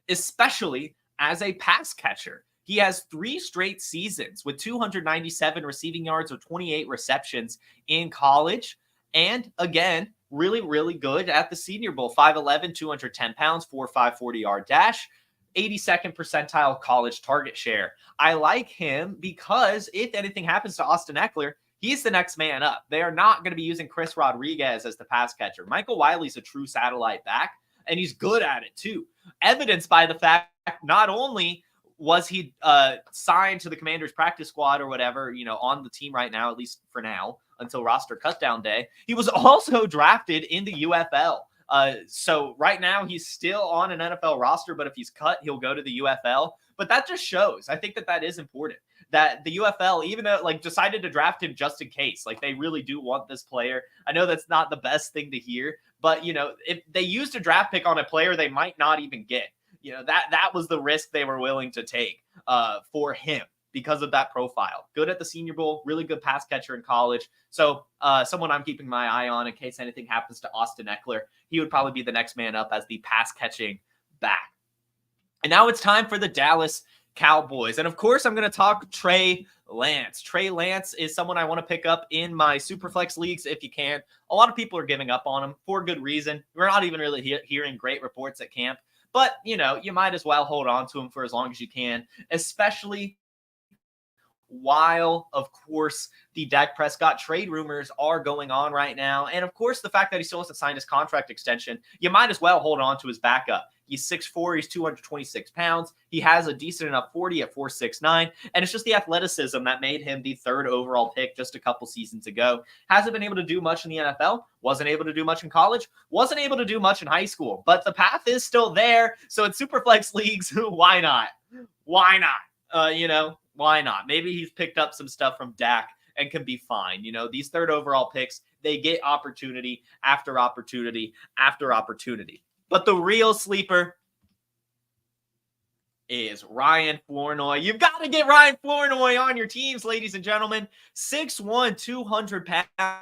especially as a pass catcher. He has 3 straight seasons with 297 receiving yards or 28 receptions in college. And again, really, really good at the Senior Bowl. 5'11", 210 pounds, 4'5", 40-yard dash, 82nd percentile college target share. I like him because if anything happens to Austin Ekeler, he's the next man up. They are not going to be using Chris Rodriguez as the pass catcher. Michael Wiley's a true satellite back, and he's good at it too. Evidenced by the fact not only was he signed to the Commanders practice squad or whatever, on the team right now, at least for now, until roster cutdown day, he was also drafted in the UFL. So right now he's still on an NFL roster, but if he's cut, he'll go to the UFL. But that just shows, I think that is important, that the UFL, even though decided to draft him just in case, they really do want this player. I know that's not the best thing to hear, but if they used a draft pick on a player they might not even get, that was the risk they were willing to take for him because of that profile. Good at the Senior Bowl, really good pass catcher in college. So someone I'm keeping my eye on in case anything happens to Austin Ekeler. He would probably be the next man up as the pass catching back. And now it's time for the Dallas Cowboys. And of course, I'm going to talk Trey Lance. Trey Lance is someone I want to pick up in my Superflex leagues if you can. A lot of people are giving up on him for good reason. We're not even really hearing great reports at camp. But, you might as well hold on to him for as long as you can, especially while, of course, the Dak Prescott trade rumors are going on right now. And, of course, the fact that he still hasn't signed his contract extension, you might as well hold on to his backup. He's 6'4", he's 226 pounds. He has a decent enough 40 at 4'6'9", and it's just the athleticism that made him the 3rd overall pick just a couple seasons ago. Hasn't been able to do much in the NFL, wasn't able to do much in college, wasn't able to do much in high school, but the path is still there. So in Superflex leagues, why not? Why not? Why not? Maybe he's picked up some stuff from Dak and can be fine. These 3rd overall picks, they get opportunity after opportunity after opportunity. But the real sleeper is Ryan Flournoy. You've got to get Ryan Flournoy on your teams, ladies and gentlemen. 6'1", 200 pounds.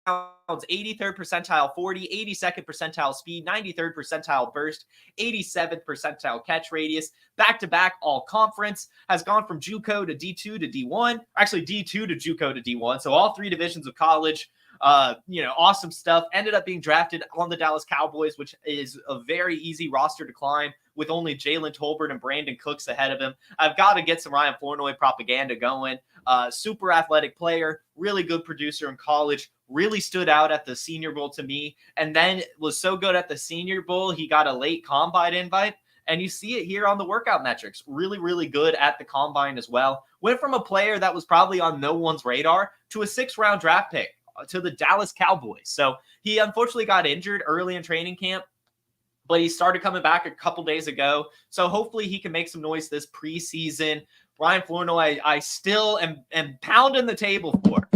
83rd percentile 40, 82nd percentile speed, 93rd percentile burst, 87th percentile catch radius, back-to-back all conference, has gone from JUCO to D2 to D1, actually D2 to JUCO to D1, so all three divisions of college. Awesome stuff. Ended up being drafted on the Dallas Cowboys, which is a very easy roster to climb with only Jalen Tolbert and Brandon Cooks ahead of him. I've got to get some Ryan Flournoy propaganda going. Super athletic player, really good producer in college, really stood out at the Senior Bowl to me, and then was so good at the Senior Bowl, he got a late combine invite. And you see it here on the workout metrics. Really, really good at the combine as well. Went from a player that was probably on no one's radar to a 6th-round draft pick to the Dallas Cowboys. So he unfortunately got injured early in training camp, but he started coming back a couple days ago. So hopefully he can make some noise this preseason. Ryan Flournoy, I still am pounding the table for.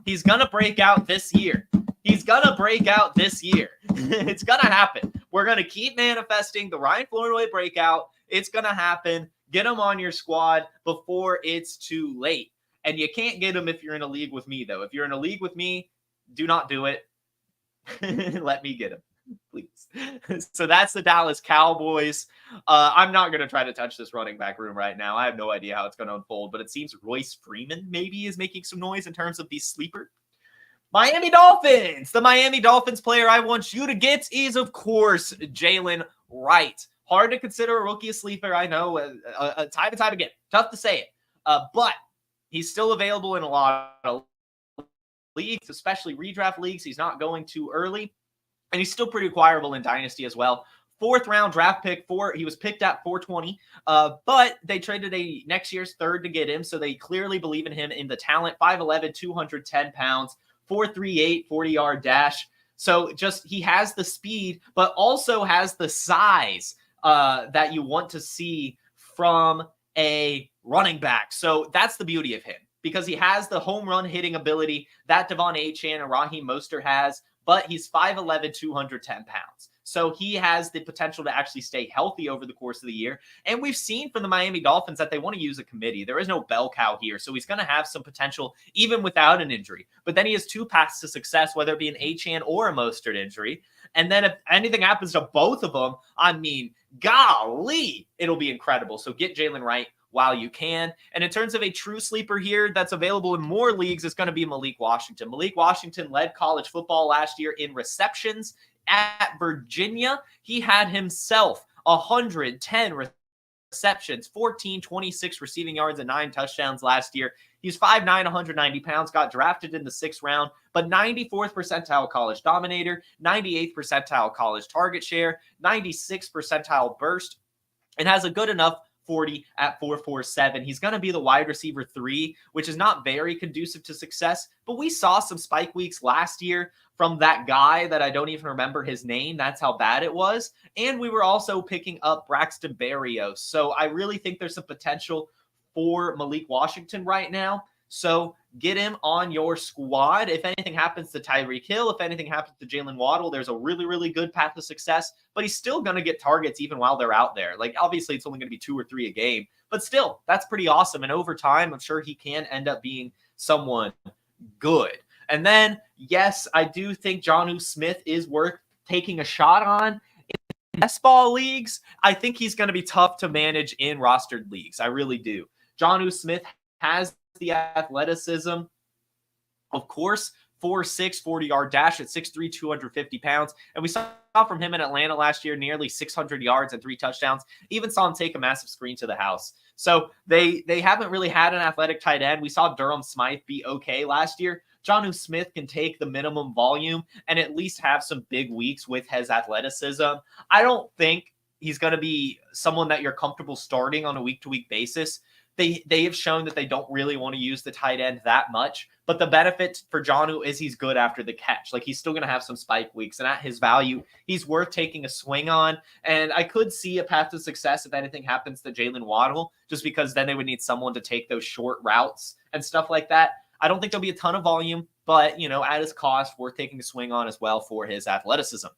He's going to break out this year. He's going to break out this year. It's going to happen. We're going to keep manifesting the Ryan Flournoy breakout. It's going to happen. Get him on your squad before it's too late. And you can't get him if you're in a league with me, though. If you're in a league with me, do not do it. Let me get him, please. So that's the Dallas Cowboys. I'm not going to try to touch this running back room right now. I have no idea how it's going to unfold, but it seems Royce Freeman maybe is making some noise in terms of the sleeper. Miami Dolphins. The Miami Dolphins player I want you to get is, of course, Jalen Wright. Hard to consider a rookie a sleeper, I know, time and time again. Tough to say it. But he's still available in a lot of leagues, especially redraft leagues. He's not going too early, and he's still pretty acquirable in Dynasty as well. 4th-round draft pick. He was picked at 420, but they traded a next year's 3rd to get him, so they clearly believe in him in the talent. 5'11", 210 pounds, 4.38 40-yard dash. So just he has the speed, but also has the size that you want to see from a running back. So that's the beauty of him, because he has the home run hitting ability that Devon Achane and Raheem Mostert has, but he's 5'11", 210 pounds. So he has the potential to actually stay healthy over the course of the year. And we've seen from the Miami Dolphins that they want to use a committee. There is no bell cow here, so he's going to have some potential even without an injury. But then he has 2 paths to success, whether it be an Achane or a Mostert injury. And then if anything happens to both of them, I mean, golly, it'll be incredible. So get Jalen Wright while you can. And in terms of a true sleeper here that's available in more leagues, it's going to be Malik Washington. Malik Washington led college football last year in receptions at Virginia. He had himself 110 receptions, 26 receiving yards, and 9 touchdowns last year. He's 5'9", 190 pounds, got drafted in the 6th round, but 94th percentile college dominator, 98th percentile college target share, 96th percentile burst, and has a good enough 40 at 4.47. He's going to be the wide receiver 3, which is not very conducive to success, but we saw some spike weeks last year from that guy that I don't even remember his name. That's how bad it was. And we were also picking up Braxton Berrios. So I really think there's some potential for Malik Washington right now. So get him on your squad. If anything happens to Tyreek Hill, if anything happens to Jalen Waddle, there's a really, really good path to success, but he's still going to get targets even while they're out there. Like, obviously, it's only going to be 2 or 3 a game, but still, that's pretty awesome. And over time, I'm sure he can end up being someone good. And then, yes, I do think Jonnu Smith is worth taking a shot on. In best ball leagues, I think he's going to be tough to manage in rostered leagues. I really do. Jonnu Smith has the athleticism, of course, 4.6 40-yard dash at 6'3", 250 pounds. And we saw from him in Atlanta last year nearly 600 yards and 3 touchdowns. Even saw him take a massive screen to the house. So they haven't really had an athletic tight end. We saw Durham Smythe be okay last year. Jonnu Smith can take the minimum volume and at least have some big weeks with his athleticism. I don't think he's going to be someone that you're comfortable starting on a week-to-week basis. They have shown that they don't really want to use the tight end that much, but the benefit for Jonnu is he's good after the catch. Like, he's still going to have some spike weeks, and at his value, he's worth taking a swing on. And I could see a path to success if anything happens to Jalen Waddle, just because then they would need someone to take those short routes and stuff like that. I don't think there'll be a ton of volume, but, at his cost, worth taking a swing on as well for his athleticism.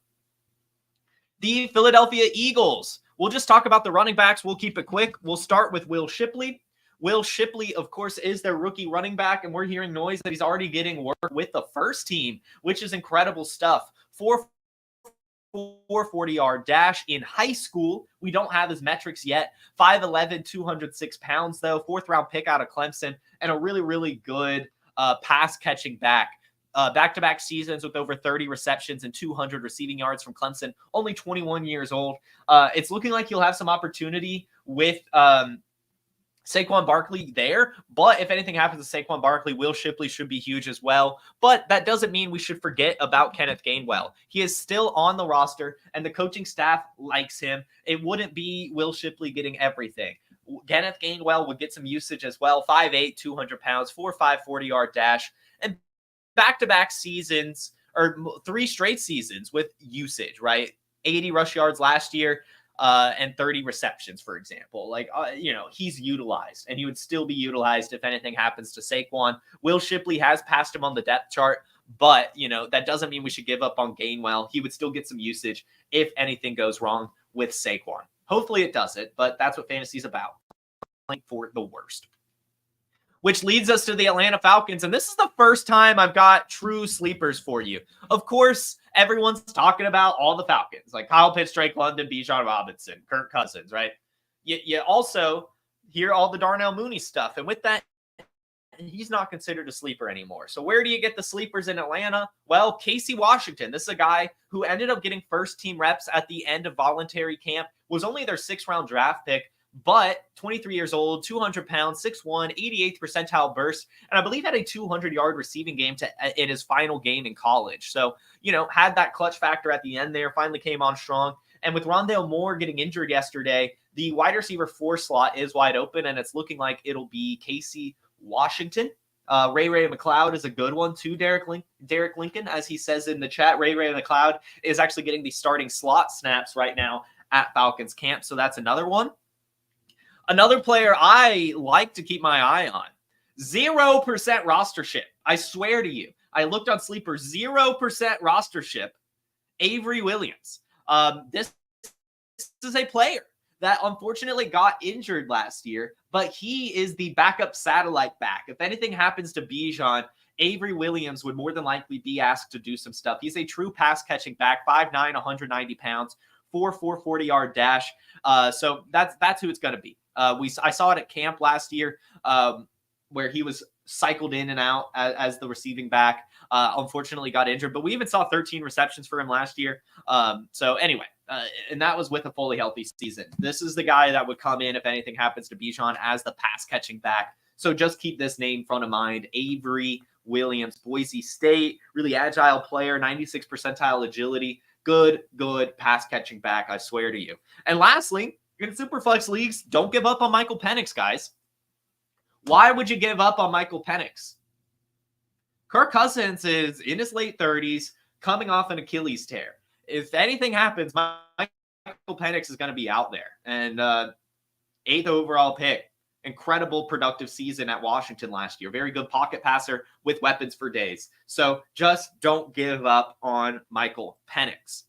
The Philadelphia Eagles. We'll just talk about the running backs. We'll keep it quick. We'll start with Will Shipley. Will Shipley, of course, is their rookie running back, and we're hearing noise that he's already getting work with the first team, which is incredible stuff. 440-yard dash in high school. We don't have his metrics yet. 5'11", 206 pounds, though. 4th-round pick out of Clemson, and a really, really good pass-catching back. Back-to-back seasons with over 30 receptions and 200 receiving yards from Clemson. Only 21 years old. It's looking like he'll have some opportunity with Saquon Barkley there, but if anything happens to Saquon Barkley, Will Shipley should be huge as well. But that doesn't mean we should forget about Kenneth Gainwell. He is still on the roster, and the coaching staff likes him. It wouldn't be Will Shipley getting everything. Kenneth Gainwell would get some usage as well. 5'8", 200 pounds, 4.5 40-yard dash, and back-to-back seasons, or 3 straight seasons with usage, right? 80 rush yards last year. And 30 receptions, for example. Like, he's utilized, and he would still be utilized if anything happens to Saquon. Will Shipley has passed him on the depth chart, but, that doesn't mean we should give up on Gainwell. He would still get some usage if anything goes wrong with Saquon. Hopefully it doesn't, but that's what fantasy's about. For the worst. Which leads us to the Atlanta Falcons, and this is the first time I've got true sleepers for you. Of course, everyone's talking about all the Falcons, like Kyle Pitts, Drake London, Bijan Robinson, Kirk Cousins, right? You also hear all the Darnell Mooney stuff, and with that, he's not considered a sleeper anymore. So where do you get the sleepers in Atlanta? Well, Casey Washington. This is a guy who ended up getting first-team reps at the end of voluntary camp, was only their 6th-round draft pick, but 23 years old, 200 pounds, 6'1", 88th percentile burst, and I believe had a 200-yard receiving game in his final game in college. So, had that clutch factor at the end there, finally came on strong. And with Rondale Moore getting injured yesterday, the wide receiver 4 slot is wide open, and it's looking like it'll be Casey Washington. Ray McLeod is a good one too. Derek Lincoln, as he says in the chat, Ray McLeod is actually getting the starting slot snaps right now at Falcons camp, so that's another one. Another player I like to keep my eye on, 0% rostership. I swear to you, I looked on Sleeper, 0% rostership, Avery Williams. This is a player that unfortunately got injured last year, but he is the backup satellite back. If anything happens to Bijan, Avery Williams would more than likely be asked to do some stuff. He's a true pass-catching back, 5'9", 190 pounds, 4.4 40-yard dash. So that's who it's going to be. I saw it at camp last year where he was cycled in and out as the receiving back. Unfortunately got injured, but we even saw 13 receptions for him last year. So anyway, and that was with a fully healthy season. This is the guy that would come in if anything happens to Bijan as the pass catching back. So just keep this name front of mind. Avery Williams, Boise State, really agile player, 96th percentile agility. Good pass catching back, I swear to you. And lastly, in Superflex leagues, don't give up on Michael Penix, guys. Why would you give up on Michael Penix? Kirk Cousins is in his late 30s, coming off an Achilles tear. If anything happens, Michael Penix is going to be out there. And 8th overall pick. Incredible productive season at Washington last year. Very good pocket passer with weapons for days. So just don't give up on Michael Penix.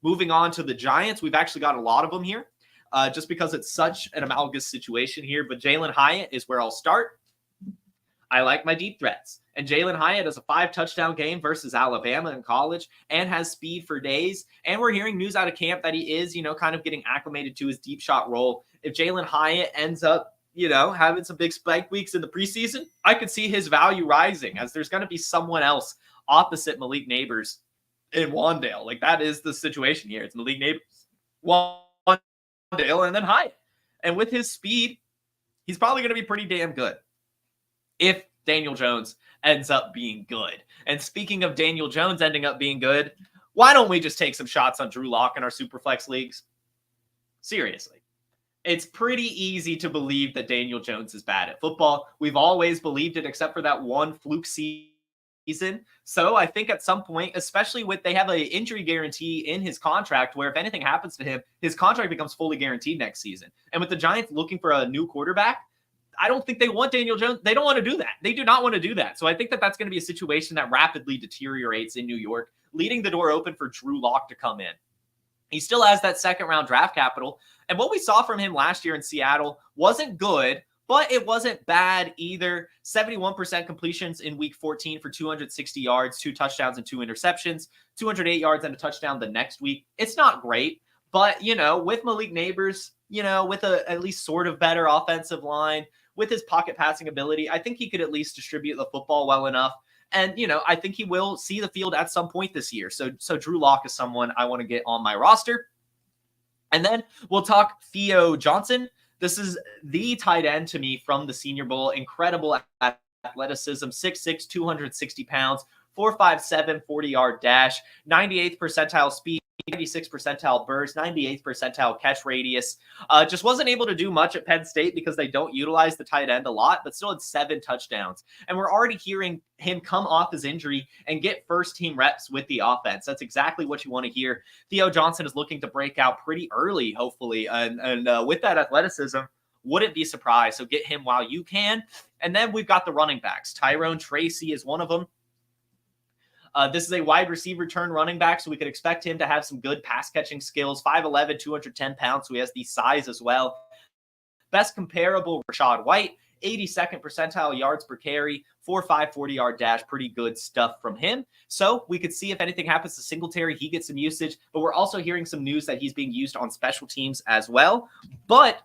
Moving on to the Giants, we've actually got a lot of them here. Just because it's such an analogous situation here. But Jalen Hyatt is where I'll start. I like my deep threats. And Jalen Hyatt has a 5-touchdown game versus Alabama in college and has speed for days. And we're hearing news out of camp that he is, kind of getting acclimated to his deep shot role. If Jalen Hyatt ends up, having some big spike weeks in the preseason, I could see his value rising as there's going to be someone else opposite Malik Neighbors in Wandale. Like, that is the situation here. It's Malik Neighbors, Wandale, and then Hyatt. And with his speed, he's probably going to be pretty damn good if Daniel Jones ends up being good. And speaking of Daniel Jones ending up being good, why don't we just take some shots on Drew Lock in our Superflex leagues? Seriously. It's pretty easy to believe that Daniel Jones is bad at football. We've always believed it, except for that one fluke season. So I think at some point, especially with they have an injury guarantee in his contract, where if anything happens to him, his contract becomes fully guaranteed next season. And with the Giants looking for a new quarterback, I don't think they want Daniel Jones. They don't want to do that. They do not want to do that. So I think that that's going to be a situation that rapidly deteriorates in New York, leaving the door open for Drew Lock to come in. He still has that 2nd-round draft capital. And what we saw from him last year in Seattle wasn't good, but it wasn't bad either. 71% completions in week 14 for 260 yards, 2 touchdowns and 2 interceptions, 208 yards and a touchdown the next week. It's not great, but, with Malik Neighbors, with at least sort of better offensive line, with his pocket passing ability, I think he could at least distribute the football well enough. And, I think he will see the field at some point this year. So Drew Lock is someone I want to get on my roster. And then we'll talk Theo Johnson. This is the tight end to me from the Senior Bowl. Incredible athleticism, 6'6", 260 pounds, 4.57 40-yard dash, 98th percentile speed, 96th percentile burst, 98th percentile catch radius. Just wasn't able to do much at Penn State because they don't utilize the tight end a lot, but still had 7 touchdowns. And we're already hearing him come off his injury and get first-team reps with the offense. That's exactly what you want to hear. Theo Johnson is looking to break out pretty early, hopefully. And with that athleticism, wouldn't be surprised. So get him while you can. And then we've got the running backs. Tyrone Tracy is one of them. This is a wide receiver turn running back, so we could expect him to have some good pass catching skills. 5'11", 210 pounds, so he has the size as well. Best comparable, Rashad White, 82nd percentile yards per carry, 4.5 40-yard dash. Pretty good stuff from him. So we could see if anything happens to Singletary, he gets some usage, but we're also hearing some news that he's being used on special teams as well. But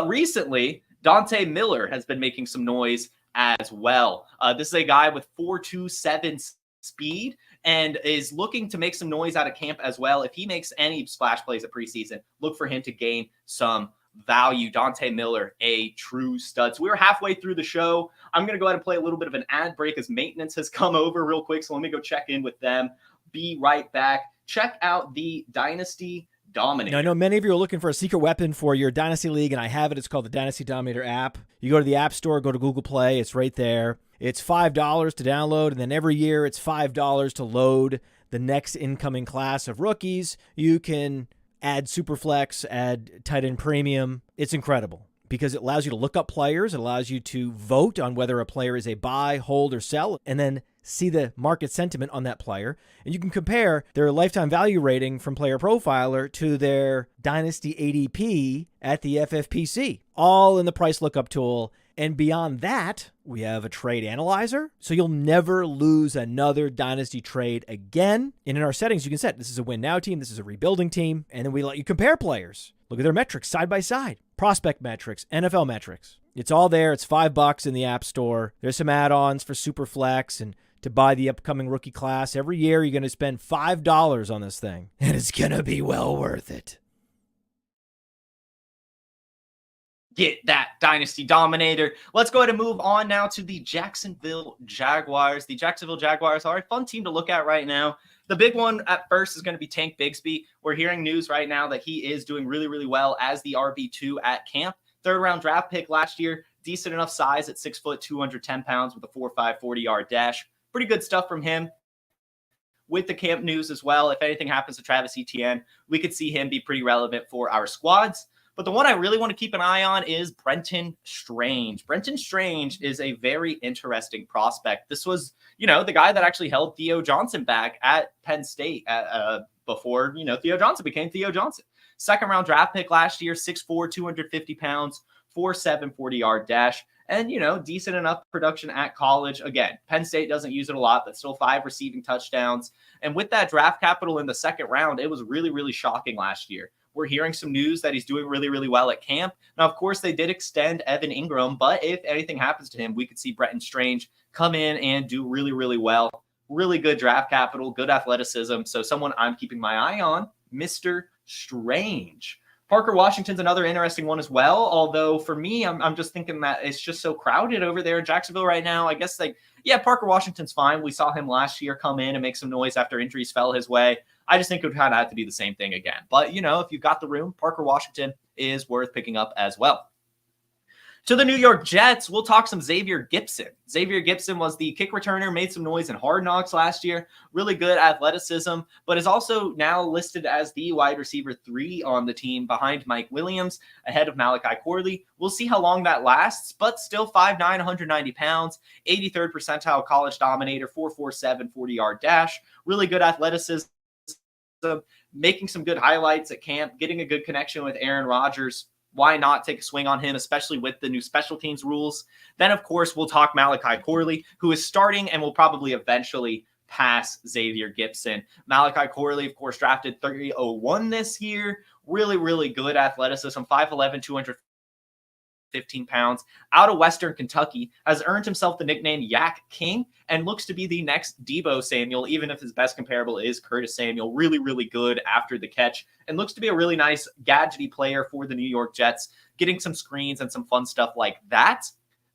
recently, Dante Miller has been making some noise as well. This is a guy with 4.27 speed and is looking to make some noise out of camp as well. If he makes any splash plays at preseason, look for him to gain some value. Dante Miller, a true stud. So we're halfway through the show. I'm going to go ahead and play a little bit of an ad break as maintenance has come over real quick. So let me go check in with them. Be right back. Check out the Dynasty Dominator. Now, I know many of you are looking for a secret weapon for your Dynasty League, and I have it. It's called the Dynasty Dominator app. You go to the App Store, go to Google Play. It's right there. It's $5 to download, and then every year it's $5 to load the next incoming class of rookies. You can add Superflex, add tight end premium. It's incredible because it allows you to look up players. It allows you to vote on whether a player is a buy, hold, or sell, and then see the market sentiment on that player. And you can compare their lifetime value rating from PlayerProfiler to their Dynasty ADP at the FFPC, all in the price lookup tool. And beyond that, we have a trade analyzer, so you'll never lose another Dynasty trade again. And in our settings, you can set this is a win now team, this is a rebuilding team, and then we let you compare players. Look at their metrics side by side, prospect metrics, NFL metrics. It's all there. It's $5 in the App Store. There's some add-ons for Superflex and to buy the upcoming rookie class. Every year, you're going to spend $5 on this thing, and it's going to be well worth it. Get that Dynasty Dominator. Let's go ahead and move on now to the Jacksonville Jaguars. The Jacksonville Jaguars are a fun team to look at right now. The big one at first is going to be Tank Bigsby. We're hearing news right now that he is doing really, really well as the RB2 at camp. 3rd-round draft pick last year. Decent enough size at 6 foot, 210 pounds with a 4.5 40-yard dash. Pretty good stuff from him. With the camp news as well, if anything happens to Travis Etienne, we could see him be pretty relevant for our squads. But the one I really want to keep an eye on is Brenton Strange. Brenton Strange is a very interesting prospect. This was, the guy that actually held Theo Johnson back at Penn State before, Theo Johnson became Theo Johnson. 2nd-round draft pick last year, 6'4", 250 pounds, 4.7 40-yard dash. And, decent enough production at college. Again, Penn State doesn't use it a lot, but still 5 receiving touchdowns. And with that draft capital in the 2nd round, it was really, really shocking last year. We're hearing some news that he's doing really, really well at camp. Now, of course, they did extend Evan Ingram, but if anything happens to him, we could see Brenton Strange come in and do really, really well. Really good draft capital, good athleticism. So someone I'm keeping my eye on, Mr. Strange. Parker Washington's another interesting one as well. Although for me, I'm just thinking that it's just so crowded over there in Jacksonville right now. I guess Parker Washington's fine. We saw him last year come in and make some noise after injuries fell his way. I just think it would kind of have to be the same thing again. But, if you've got the room, Parker Washington is worth picking up as well. To the New York Jets, we'll talk some Xavier Gipson. Xavier Gipson was the kick returner, made some noise in Hard Knocks last year. Really good athleticism, but is also now listed as the wide receiver 3 on the team behind Mike Williams, ahead of Malachi Corley. We'll see how long that lasts, but still 5'9", 190 pounds, 83rd percentile college dominator, 4.47 40-yard dash. Really good athleticism, making some good highlights at camp, getting a good connection with Aaron Rodgers. why not take a swing on him, especially with the new special teams rules? Then, of course, we'll talk Malachi Corley, who is starting and will probably eventually pass Xavier Gipson. Malachi Corley, of course, drafted 301 this year. Really, really good athleticism, 5'11", 215 pounds, out of Western Kentucky, has earned himself the nickname Yak King and looks to be the next Deebo Samuel, even if his best comparable is Curtis Samuel. Really, really good after the catch and looks to be a really nice gadgety player for the New York Jets, getting some screens and some fun stuff like that.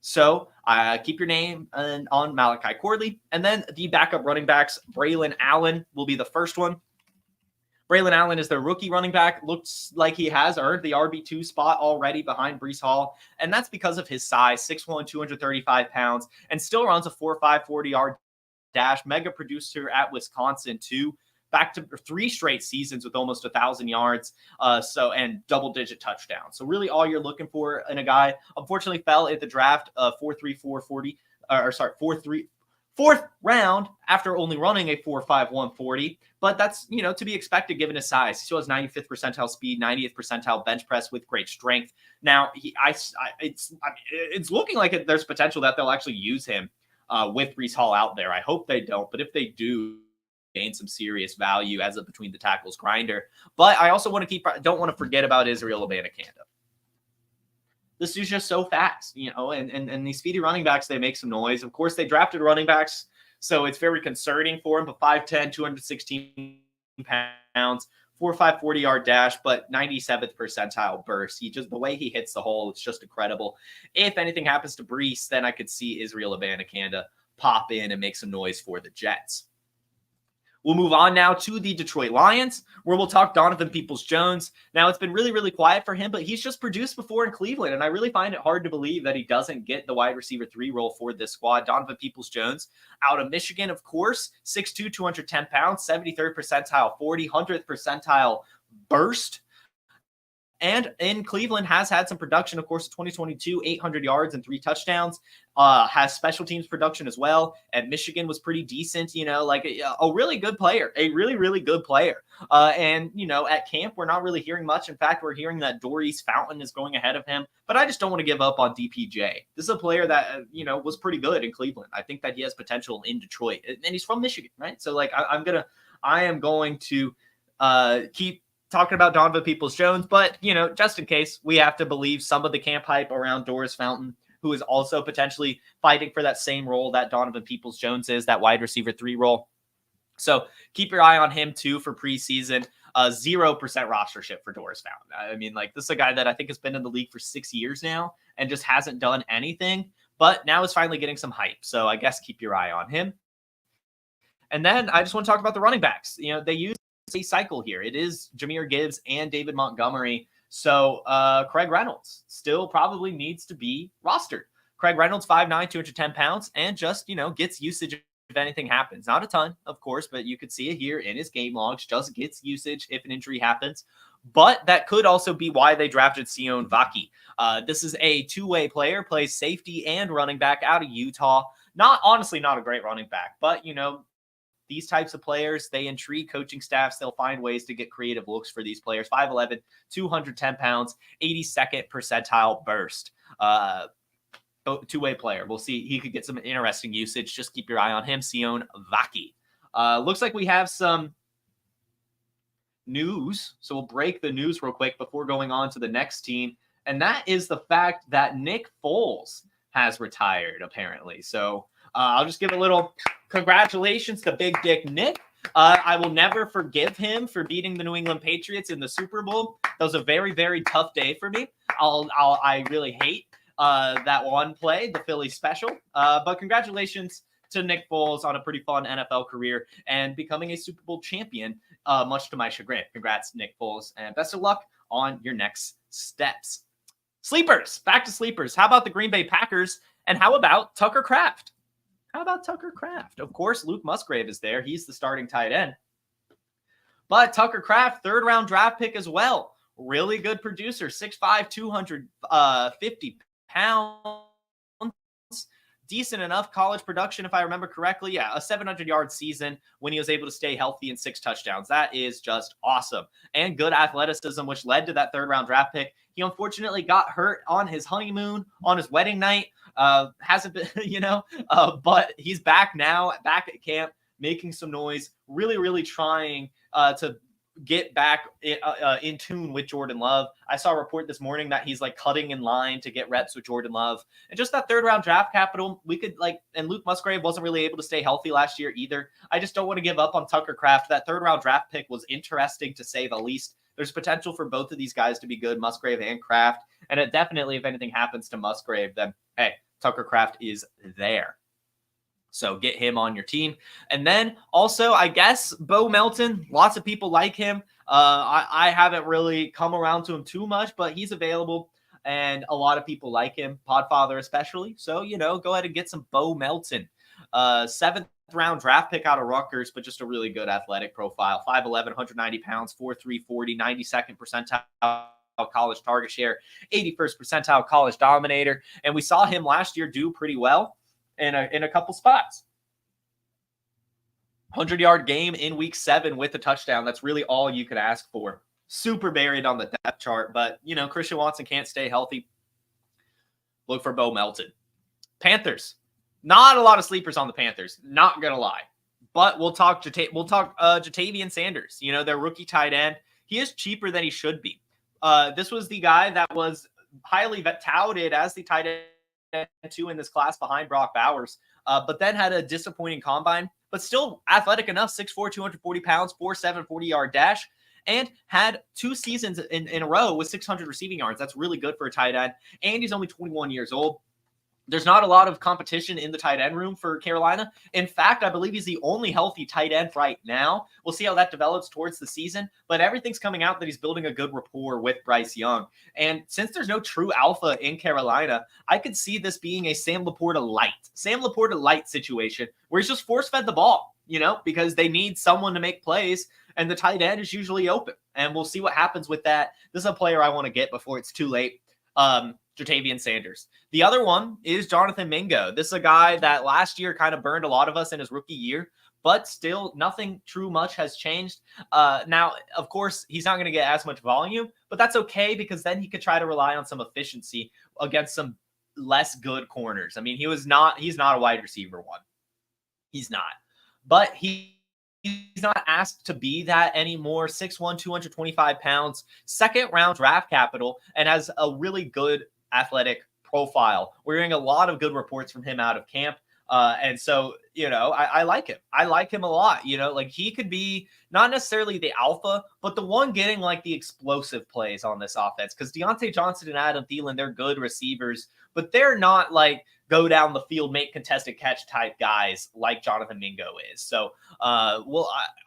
So keep your name on Malachi Corley. And then the backup running backs, Braylon Allen will be the first one. Braylon Allen is their rookie running back. Looks like he has earned the RB2 spot already behind Breece Hall. And that's because of his size, 6'1", 235 pounds, and still runs a 4.5 40-yard dash. Mega producer at Wisconsin, too. Back to 3 straight seasons with almost 1,000 yards and double-digit touchdowns. So really all you're looking for in a guy. Unfortunately fell at the draft 4th round after only running a 4.5 140, but that's, to be expected given his size. He still has 95th percentile speed, 90th percentile bench press with great strength. Now, it's looking like there's potential that they'll actually use him with Breece Hall out there. I hope they don't, but if they do, gain some serious value as a between the tackles grinder. But I also don't want to forget about Israel Abanikanda. This dude's just so fast, and these speedy running backs, they make some noise. Of course, they drafted running backs, so it's very concerning for him, but 5'10", 216 pounds, 4.5 40-yard dash, but 97th percentile burst. The way he hits the hole, it's just incredible. If anything happens to Breece, then I could see Israel Abanikanda pop in and make some noise for the Jets. We'll move on now to the Detroit Lions, where we'll talk Donovan Peoples-Jones. Now, it's been really, really quiet for him, but he's just produced before in Cleveland, and I really find it hard to believe that he doesn't get the wide receiver 3 role for this squad. Donovan Peoples-Jones out of Michigan, of course, 6'2", 210 pounds, 73rd percentile 40, 100th percentile burst. And in Cleveland has had some production, of course, 2022, 800 yards and 3 touchdowns, has special teams production as well. At Michigan was pretty decent, like a really good player, a really, really good player. And at camp, we're not really hearing much. In fact, we're hearing that Doris Fountain is going ahead of him, but I just don't want to give up on DPJ. This is a player that, was pretty good in Cleveland. I think that he has potential in Detroit, and he's from Michigan, right? So like, I am going to keep talking about Donovan Peoples-Jones, but, just in case, we have to believe some of the camp hype around Doris Fountain, who is also potentially fighting for that same role that Donovan Peoples-Jones is, that wide receiver 3 role. So keep your eye on him, too, for preseason. 0% rostership for Doris Fountain. I mean, this is a guy that I think has been in the league for 6 years now and just hasn't done anything, but now is finally getting some hype. So I guess keep your eye on him. And then I just want to talk about the running backs. They use a cycle here. It is Jahmyr Gibbs and David Montgomery. So Craig Reynolds still probably needs to be rostered. Craig Reynolds, 5'9", 210 pounds, and just, gets usage if anything happens. Not a ton, of course, but you could see it here in his game logs, just gets usage if an injury happens. But that could also be why they drafted Sion Vaki. This is a 2-way player, plays safety and running back out of Utah. Honestly, not a great running back, but, these types of players, they intrigue coaching staffs. They'll find ways to get creative looks for these players. 5'11", 210 pounds, 82nd percentile burst. 2-way player. We'll see. He could get some interesting usage. Just keep your eye on him. Sion Vaki. Looks like we have some news. So we'll break the news real quick before going on to the next team. And that is the fact that Nick Foles has retired, apparently. So I'll just give a little congratulations to Big Dick Nick. I will never forgive him for beating the New England Patriots in the Super Bowl. That was a very, very tough day for me. I really hate that one play, the Philly special. But congratulations to Nick Foles on a pretty fun NFL career and becoming a Super Bowl champion, much to my chagrin. Congrats, Nick Foles, and best of luck on your next steps. Sleepers, back to sleepers. How about the Green Bay Packers? And how about Tucker Kraft? Of course, Luke Musgrave is there. He's the starting tight end. But Tucker Kraft, 3rd round draft pick as well. Really good producer, 6'5", 250 pounds. decent enough college production, if I remember correctly. Yeah, a 700-yard season when he was able to stay healthy and 6 touchdowns. That is just awesome. And good athleticism, which led to that third-round draft pick. He unfortunately got hurt on his honeymoon, on his wedding night. Hasn't been, but he's back now, back at camp, making some noise, really, really trying to get back in tune with Jordan Love. I saw a report this morning that he's like cutting in line to get reps with Jordan Love. And just that third round draft capital, we could and Luke Musgrave wasn't really able to stay healthy last year either. I just don't want to give up on Tucker Kraft. That third round draft pick was interesting to say the least. There's potential for both of these guys to be good, Musgrave and Kraft. And it definitely, if anything happens to Musgrave, then hey, Tucker Kraft is there. So get him on your team. And then also, I guess, Bo Melton, lots of people like him. I haven't really come around to him too much, but he's available and a lot of people like him, Podfather especially. So, go ahead and get some Bo Melton. 7th round draft pick out of Rutgers, but just a really good athletic profile. 5'11", 190 pounds, 4'3", 40, 92nd percentile college target share, 81st percentile college dominator. And we saw him last year do pretty well in a couple spots. 100-yard game in week 7 with a touchdown. That's really all you could ask for. Super buried on the depth chart, but Christian Watson can't stay healthy. Look for Bo Melton. Panthers. Not a lot of sleepers on the Panthers, not gonna lie. But we'll talk Jatavian Sanders, their rookie tight end. He is cheaper than he should be. This was the guy that was highly touted as the tight end 2 in this class behind Brock Bowers, but then had a disappointing combine, but still athletic enough, 6'4", 240 pounds, 4'7", 40-yard dash, and had 2 seasons in a row with 600 receiving yards. That's really good for a tight end, and he's only 21 years old. There's not a lot of competition in the tight end room for Carolina. In fact, I believe he's the only healthy tight end right now. We'll see how that develops towards the season, but everything's coming out that he's building a good rapport with Bryce Young. And since there's no true alpha in Carolina, I could see this being a Sam Laporta light situation where he's just force-fed the ball, because they need someone to make plays, and the tight end is usually open. And we'll see what happens with that. This is a player I want to get before it's too late. Jatavian Sanders. The other one is Jonathan Mingo. This is a guy that last year kind of burned a lot of us in his rookie year, but still nothing true much has changed. Now, of course, he's not going to get as much volume, but that's okay because then he could try to rely on some efficiency against some less good corners. I mean, he's not a wide receiver one. He's not. But he's not asked to be that anymore. 6'1", 225 pounds, 2nd round draft capital, and has a really good athletic profile. We're hearing a lot of good reports from him out of camp. And so, I like him. I like him a lot. He could be not necessarily the alpha, but the one getting the explosive plays on this offense. Because Deontay Johnson and Adam Thielen, they're good receivers, but they're not go down the field, make contested catch type guys like Jonathan Mingo is. So, I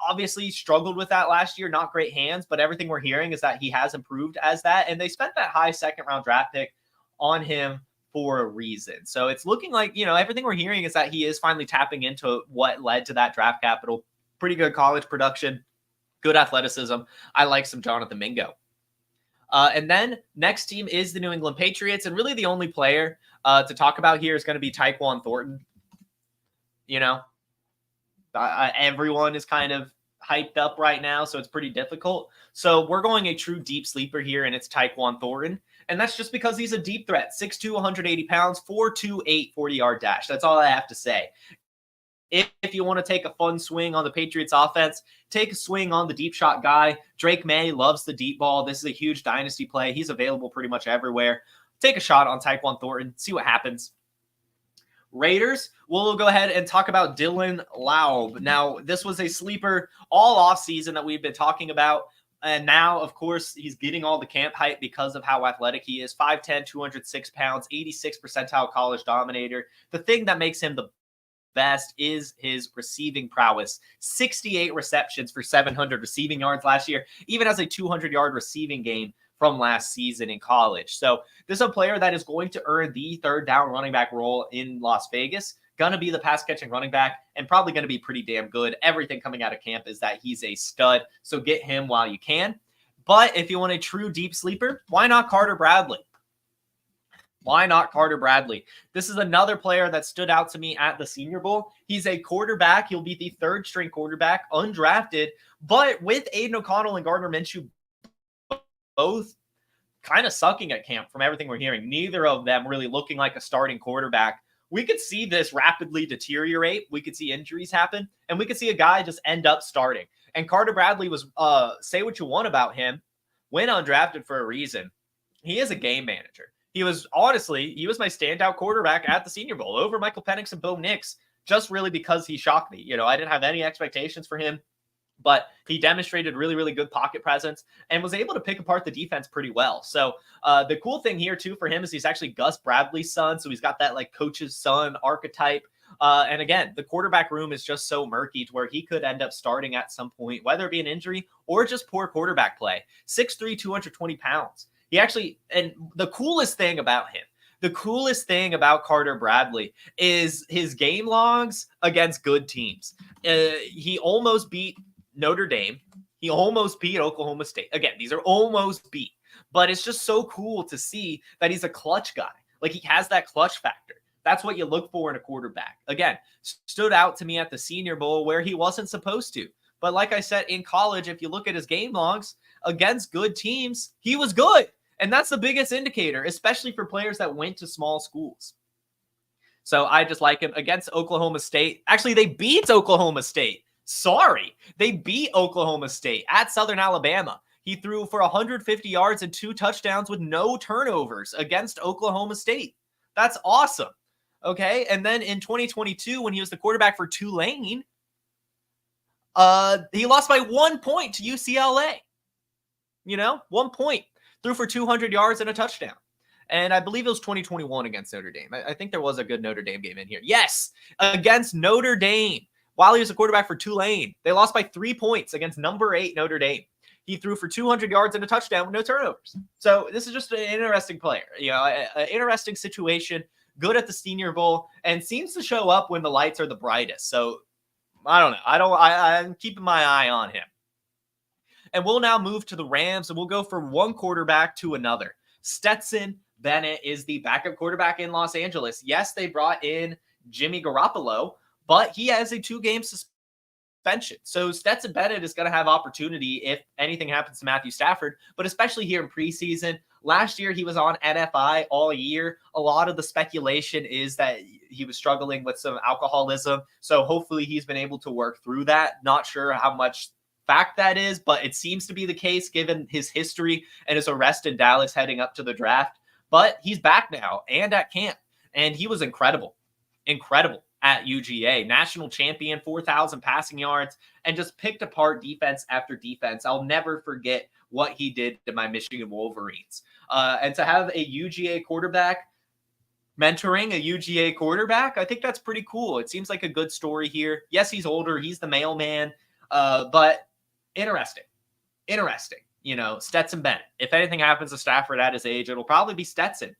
obviously struggled with that last year. Not great hands, but everything we're hearing is that he has improved as that. And they spent that high 2nd round draft pick on him for a reason. So it's looking like, everything we're hearing is that he is finally tapping into what led to that draft capital. Pretty good college production, good athleticism. I like some Jonathan Mingo. And then next team is the New England Patriots. And really the only player to talk about here is going to be Tyquan Thornton. Everyone is kind of hyped up right now, so it's pretty difficult. So we're going a true deep sleeper here, and it's Tyquan Thornton. And that's just because he's a deep threat. 6'2", 180 pounds, 4'2", 40-yard dash. That's all I have to say. If you want to take a fun swing on the Patriots offense, take a swing on the deep shot guy. Drake May loves the deep ball. This is a huge dynasty play. He's available pretty much everywhere. Take a shot on Tyquan Thornton. See what happens. Raiders, we'll go ahead and talk about Dylan Laub. Now, this was a sleeper all offseason that we've been talking about. And now, of course, he's getting all the camp hype because of how athletic he is. 5'10", 206 pounds, 86th percentile college dominator. The thing that makes him the best is his receiving prowess. 68 receptions for 700 receiving yards last year, even as a 200-yard receiving game from last season in college. So this is a player that is going to earn the 3rd down running back role in Las Vegas. Going to be the pass-catching running back and probably going to be pretty damn good. Everything coming out of camp is that he's a stud, so get him while you can. But if you want a true deep sleeper, why not Carter Bradley? Why not Carter Bradley? This is another player that stood out to me at the Senior Bowl. He's a quarterback. He'll be the third string quarterback, undrafted, but with Aiden O'Connell and Gardner Minshew both kind of sucking at camp from everything we're hearing, neither of them really looking like a starting quarterback. We could see this rapidly deteriorate. We could see injuries happen, and we could see a guy just end up starting. And Carter Bradley was, say what you want about him, went undrafted for a reason. He is a game manager. He was my standout quarterback at the Senior Bowl over Michael Penix and Bo Nix, just really because he shocked me. I didn't have any expectations for him, but he demonstrated really, really good pocket presence and was able to pick apart the defense pretty well. So the cool thing here too for him is he's actually Gus Bradley's son. So he's got that like coach's son archetype. And again, the quarterback room is just so murky to where he could end up starting at some point, whether it be an injury or just poor quarterback play. 6'3", 220 pounds. And the coolest thing about Carter Bradley is his game logs against good teams. He almost beat Notre Dame. He almost beat Oklahoma State. Again, these are almost beat, but it's just so cool to see that he's a clutch guy. Like he has that clutch factor. That's what you look for in a quarterback. Again, stood out to me at the Senior Bowl where he wasn't supposed to. But like I said, in college, if you look at his game logs against good teams, he was good. And that's the biggest indicator, especially for players that went to small schools. So I just like him against Oklahoma State. Actually, they beat Oklahoma State. They beat Oklahoma State at Southern Alabama. He threw for 150 yards and 2 touchdowns with no turnovers against Oklahoma State. That's awesome. Okay. And then in 2022, when he was the quarterback for Tulane, he lost by 1 point to UCLA. 1 point. Threw for 200 yards and a touchdown. And I believe it was 2021 against Notre Dame. I think there was a good Notre Dame game in here. Yes, against Notre Dame. While he was a quarterback for Tulane, they lost by 3 points against number 8 Notre Dame. He threw for 200 yards and a touchdown with no turnovers. So this is just an interesting player. An interesting situation. Good at the Senior Bowl and seems to show up when the lights are the brightest. So I don't know. I'm keeping my eye on him. And we'll now move to the Rams, and we'll go from one quarterback to another. Stetson Bennett is the backup quarterback in Los Angeles. Yes, they brought in Jimmy Garoppolo, but he has a 2-game suspension. So Stetson Bennett is going to have opportunity if anything happens to Matthew Stafford, but especially here in preseason. Last year, he was on NFI all year. A lot of the speculation is that he was struggling with some alcoholism. So hopefully he's been able to work through that. Not sure how much fact that is, but it seems to be the case given his history and his arrest in Dallas heading up to the draft. But he's back now and at camp, and he was incredible at UGA. National champion, 4,000 passing yards, and just picked apart defense after defense. I'll never forget what he did to my Michigan Wolverines. And to have a UGA quarterback mentoring a UGA quarterback, I think that's pretty cool. It seems like a good story here. Yes, he's older. He's the mailman, but interesting. Stetson Bennett. If anything happens to Stafford at his age, it'll probably be Stetson.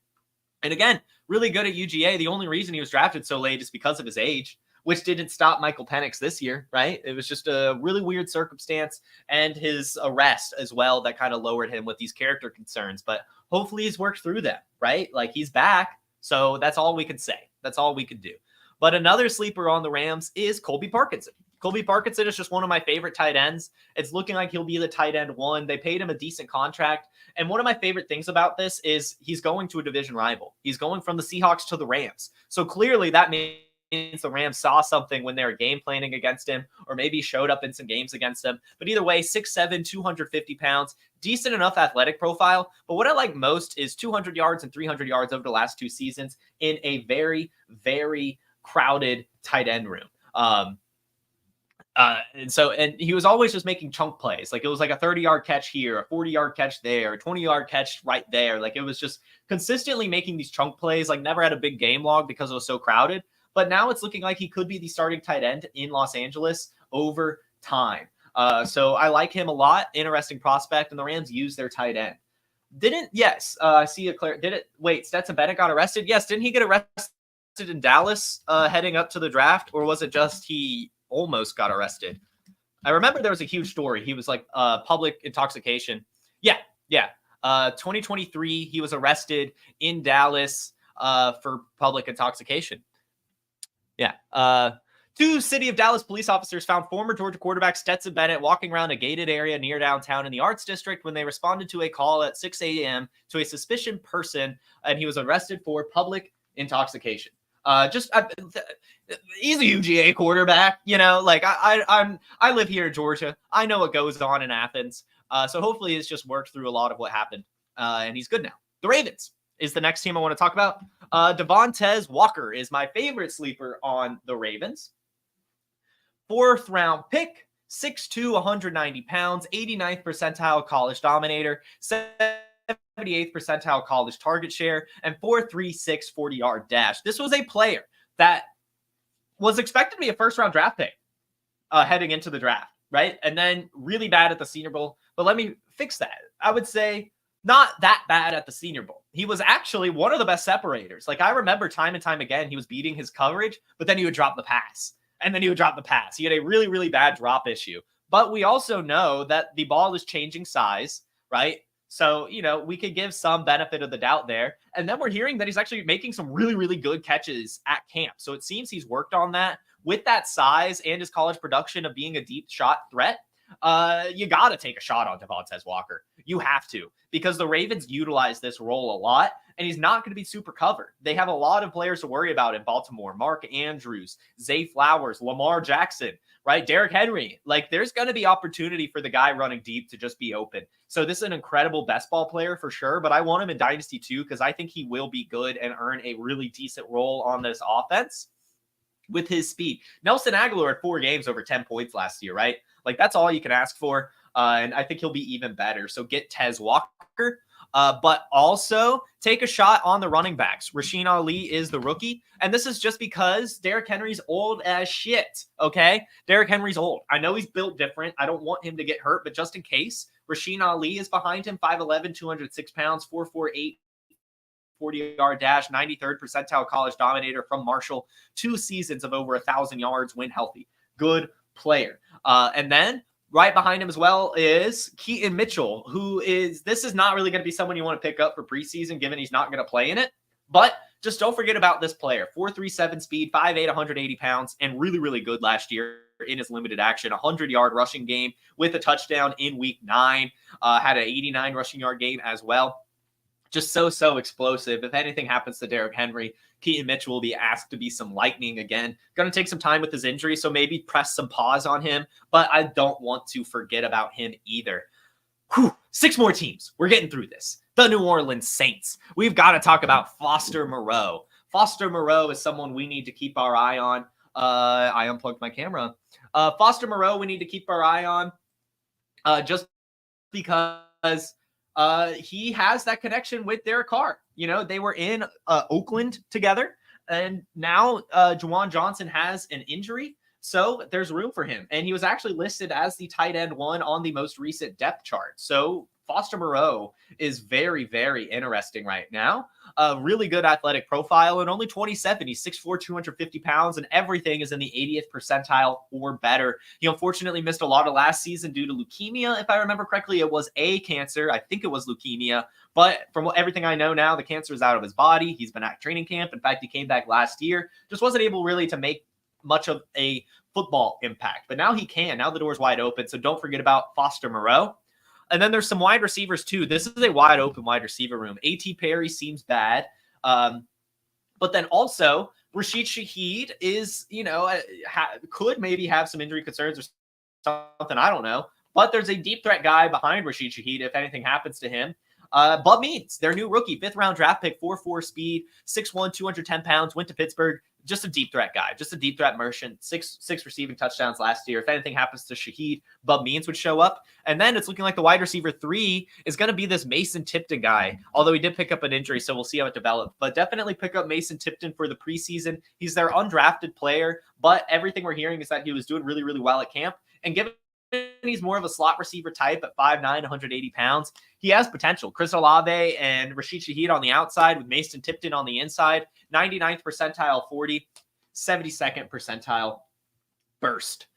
And again, really good at UGA. The only reason he was drafted so late is because of his age, which didn't stop Michael Penix this year, right? It was just a really weird circumstance and his arrest as well that kind of lowered him with these character concerns. But hopefully he's worked through them, right? Like he's back. So that's all we could say. That's all we could do. But another sleeper on the Rams is Colby Parkinson. Colby Parkinson is just one of my favorite tight ends. It's looking like he'll be the tight end 1. They paid him a decent contract. And one of my favorite things about this is he's going to a division rival. He's going from the Seahawks to the Rams. So clearly that means the Rams saw something when they were game planning against him, or maybe showed up in some games against him. But either way, 6'7", 250 pounds, decent enough athletic profile. But what I like most is 200 yards and 300 yards over the last 2 seasons in a very, very crowded tight end room. And he was always just making chunk plays. Like it was like a 30-yard catch here, a 40-yard catch there, a 20-yard catch right there. Like it was just consistently making these chunk plays, like never had a big game log because it was so crowded. But now it's looking like he could be the starting tight end in Los Angeles over time. So I like him a lot. Interesting prospect. And the Rams use their tight end. I see Stetson Bennett got arrested? Yes. Didn't he get arrested in Dallas heading up to the draft? Or was it just he almost got arrested? I remember there was a huge story. He was like public intoxication. Yeah. 2023, he was arrested in Dallas. for public intoxication. Yeah. Two City of Dallas police officers found former Georgia quarterback Stetson Bennett walking around a gated area near downtown in the Arts District when they responded to a call at 6 a.m. to a suspicious person, and he was arrested for public intoxication. He's a UGA quarterback, like I live here in Georgia. I know what goes on in Athens. So hopefully he's just worked through a lot of what happened, and he's good now. The Ravens is the next team I want to talk about. Devontae Walker is my favorite sleeper on the Ravens. 4th round pick, 6'2", 190 pounds, 89th percentile college dominator, 78th percentile college target share, and 4.36 40-yard dash. This was a player that was expected to be a first-round draft pick heading into the draft, right? And then really bad at the Senior Bowl. But let me fix that. I would say not that bad at the Senior Bowl. He was actually one of the best separators. Like, I remember time and time again, he was beating his coverage, but then he would drop the pass. And then he would drop the pass. He had a really, really bad drop issue. But we also know that the ball is changing size, right? So, we could give some benefit of the doubt there. And then we're hearing that he's actually making some really, really good catches at camp. So it seems he's worked on that. With that size and his college production of being a deep shot threat, you got to take a shot on Devontae Walker. You have to, because the Ravens utilize this role a lot, and he's not going to be super covered. They have a lot of players to worry about in Baltimore. Mark Andrews, Zay Flowers, Lamar Jackson, right? Derrick Henry. Like, there's going to be opportunity for the guy running deep to just be open. So this is an incredible best ball player for sure, but I want him in Dynasty too, because I think he will be good and earn a really decent role on this offense with his speed. Nelson Aguilar had 4 games over 10 points last year, right? Like, that's all you can ask for. And I think he'll be even better. So get Tez Walker, but also take a shot on the running backs. Rasheen Ali is the rookie. And this is just because Derrick Henry's old as shit. Okay. Derrick Henry's old. I know he's built different. I don't want him to get hurt, but just in case, Rasheen Ali is behind him, 5'11", 206 pounds, 4.48 40-yard dash, 93rd percentile college dominator from Marshall, 2 seasons of over 1,000 yards when healthy. Good player. And then right behind him as well is Keaton Mitchell, this is not really going to be someone you want to pick up for preseason, given he's not going to play in it. But just don't forget about this player. 4.37 speed, 5'8", 180 pounds, and really, really good last year in his limited action. 100-yard rushing game with a touchdown in week 9. Had an 89 rushing yard game as well. Just so explosive. If anything happens to Derrick Henry, Keaton Mitchell will be asked to be some lightning again. Going to take some time with his injury, so maybe press some pause on him, but I don't want to forget about him either. 6 more teams. We're getting through this. The New Orleans Saints. We've got to talk about Foster Moreau. Foster Moreau is someone we need to keep our eye on. I unplugged my camera. Foster Moreau, we need to keep our eye on just because he has that connection with Derek Carr. They were in Oakland together, and now Juwan Johnson has an injury, so there's room for him. And he was actually listed as the tight end 1 on the most recent depth chart. So Foster Moreau is very, very interesting right now. A really good athletic profile, and only 27. He's 6'4", 250 pounds, and everything is in the 80th percentile or better. He unfortunately missed a lot of last season due to leukemia. If I remember correctly, it was a cancer. I think it was leukemia. But from everything I know now, the cancer is out of his body. He's been at training camp. In fact, he came back last year. Just wasn't able really to make much of a football impact. But now he can. Now the door's wide open. So don't forget about Foster Moreau. And then there's some wide receivers too. This is a wide open wide receiver room. A.T. Perry seems bad. But then also Rashid Shaheed is, could maybe have some injury concerns or something. I don't know. But there's a deep threat guy behind Rashid Shaheed if anything happens to him. Bud Means, their new rookie, 5th round draft pick, 4.4 speed, 6'1", 210 pounds, went to Pittsburgh. Just a deep threat guy, just a deep threat merchant, six receiving touchdowns last year. If anything happens to Shaheed, Bud Means would show up. And then it's looking like the wide receiver 3 is going to be this Mason Tipton guy, although he did pick up an injury, so we'll see how it develops. But definitely pick up Mason Tipton for the preseason. He's their undrafted player, but everything we're hearing is that he was doing really, really well at camp. And given he's more of a slot receiver type at 5'9", 180 pounds, he has potential. Chris Olave and Rashid Shaheed on the outside with Mason Tipton on the inside. 99th percentile 40, 72nd percentile burst.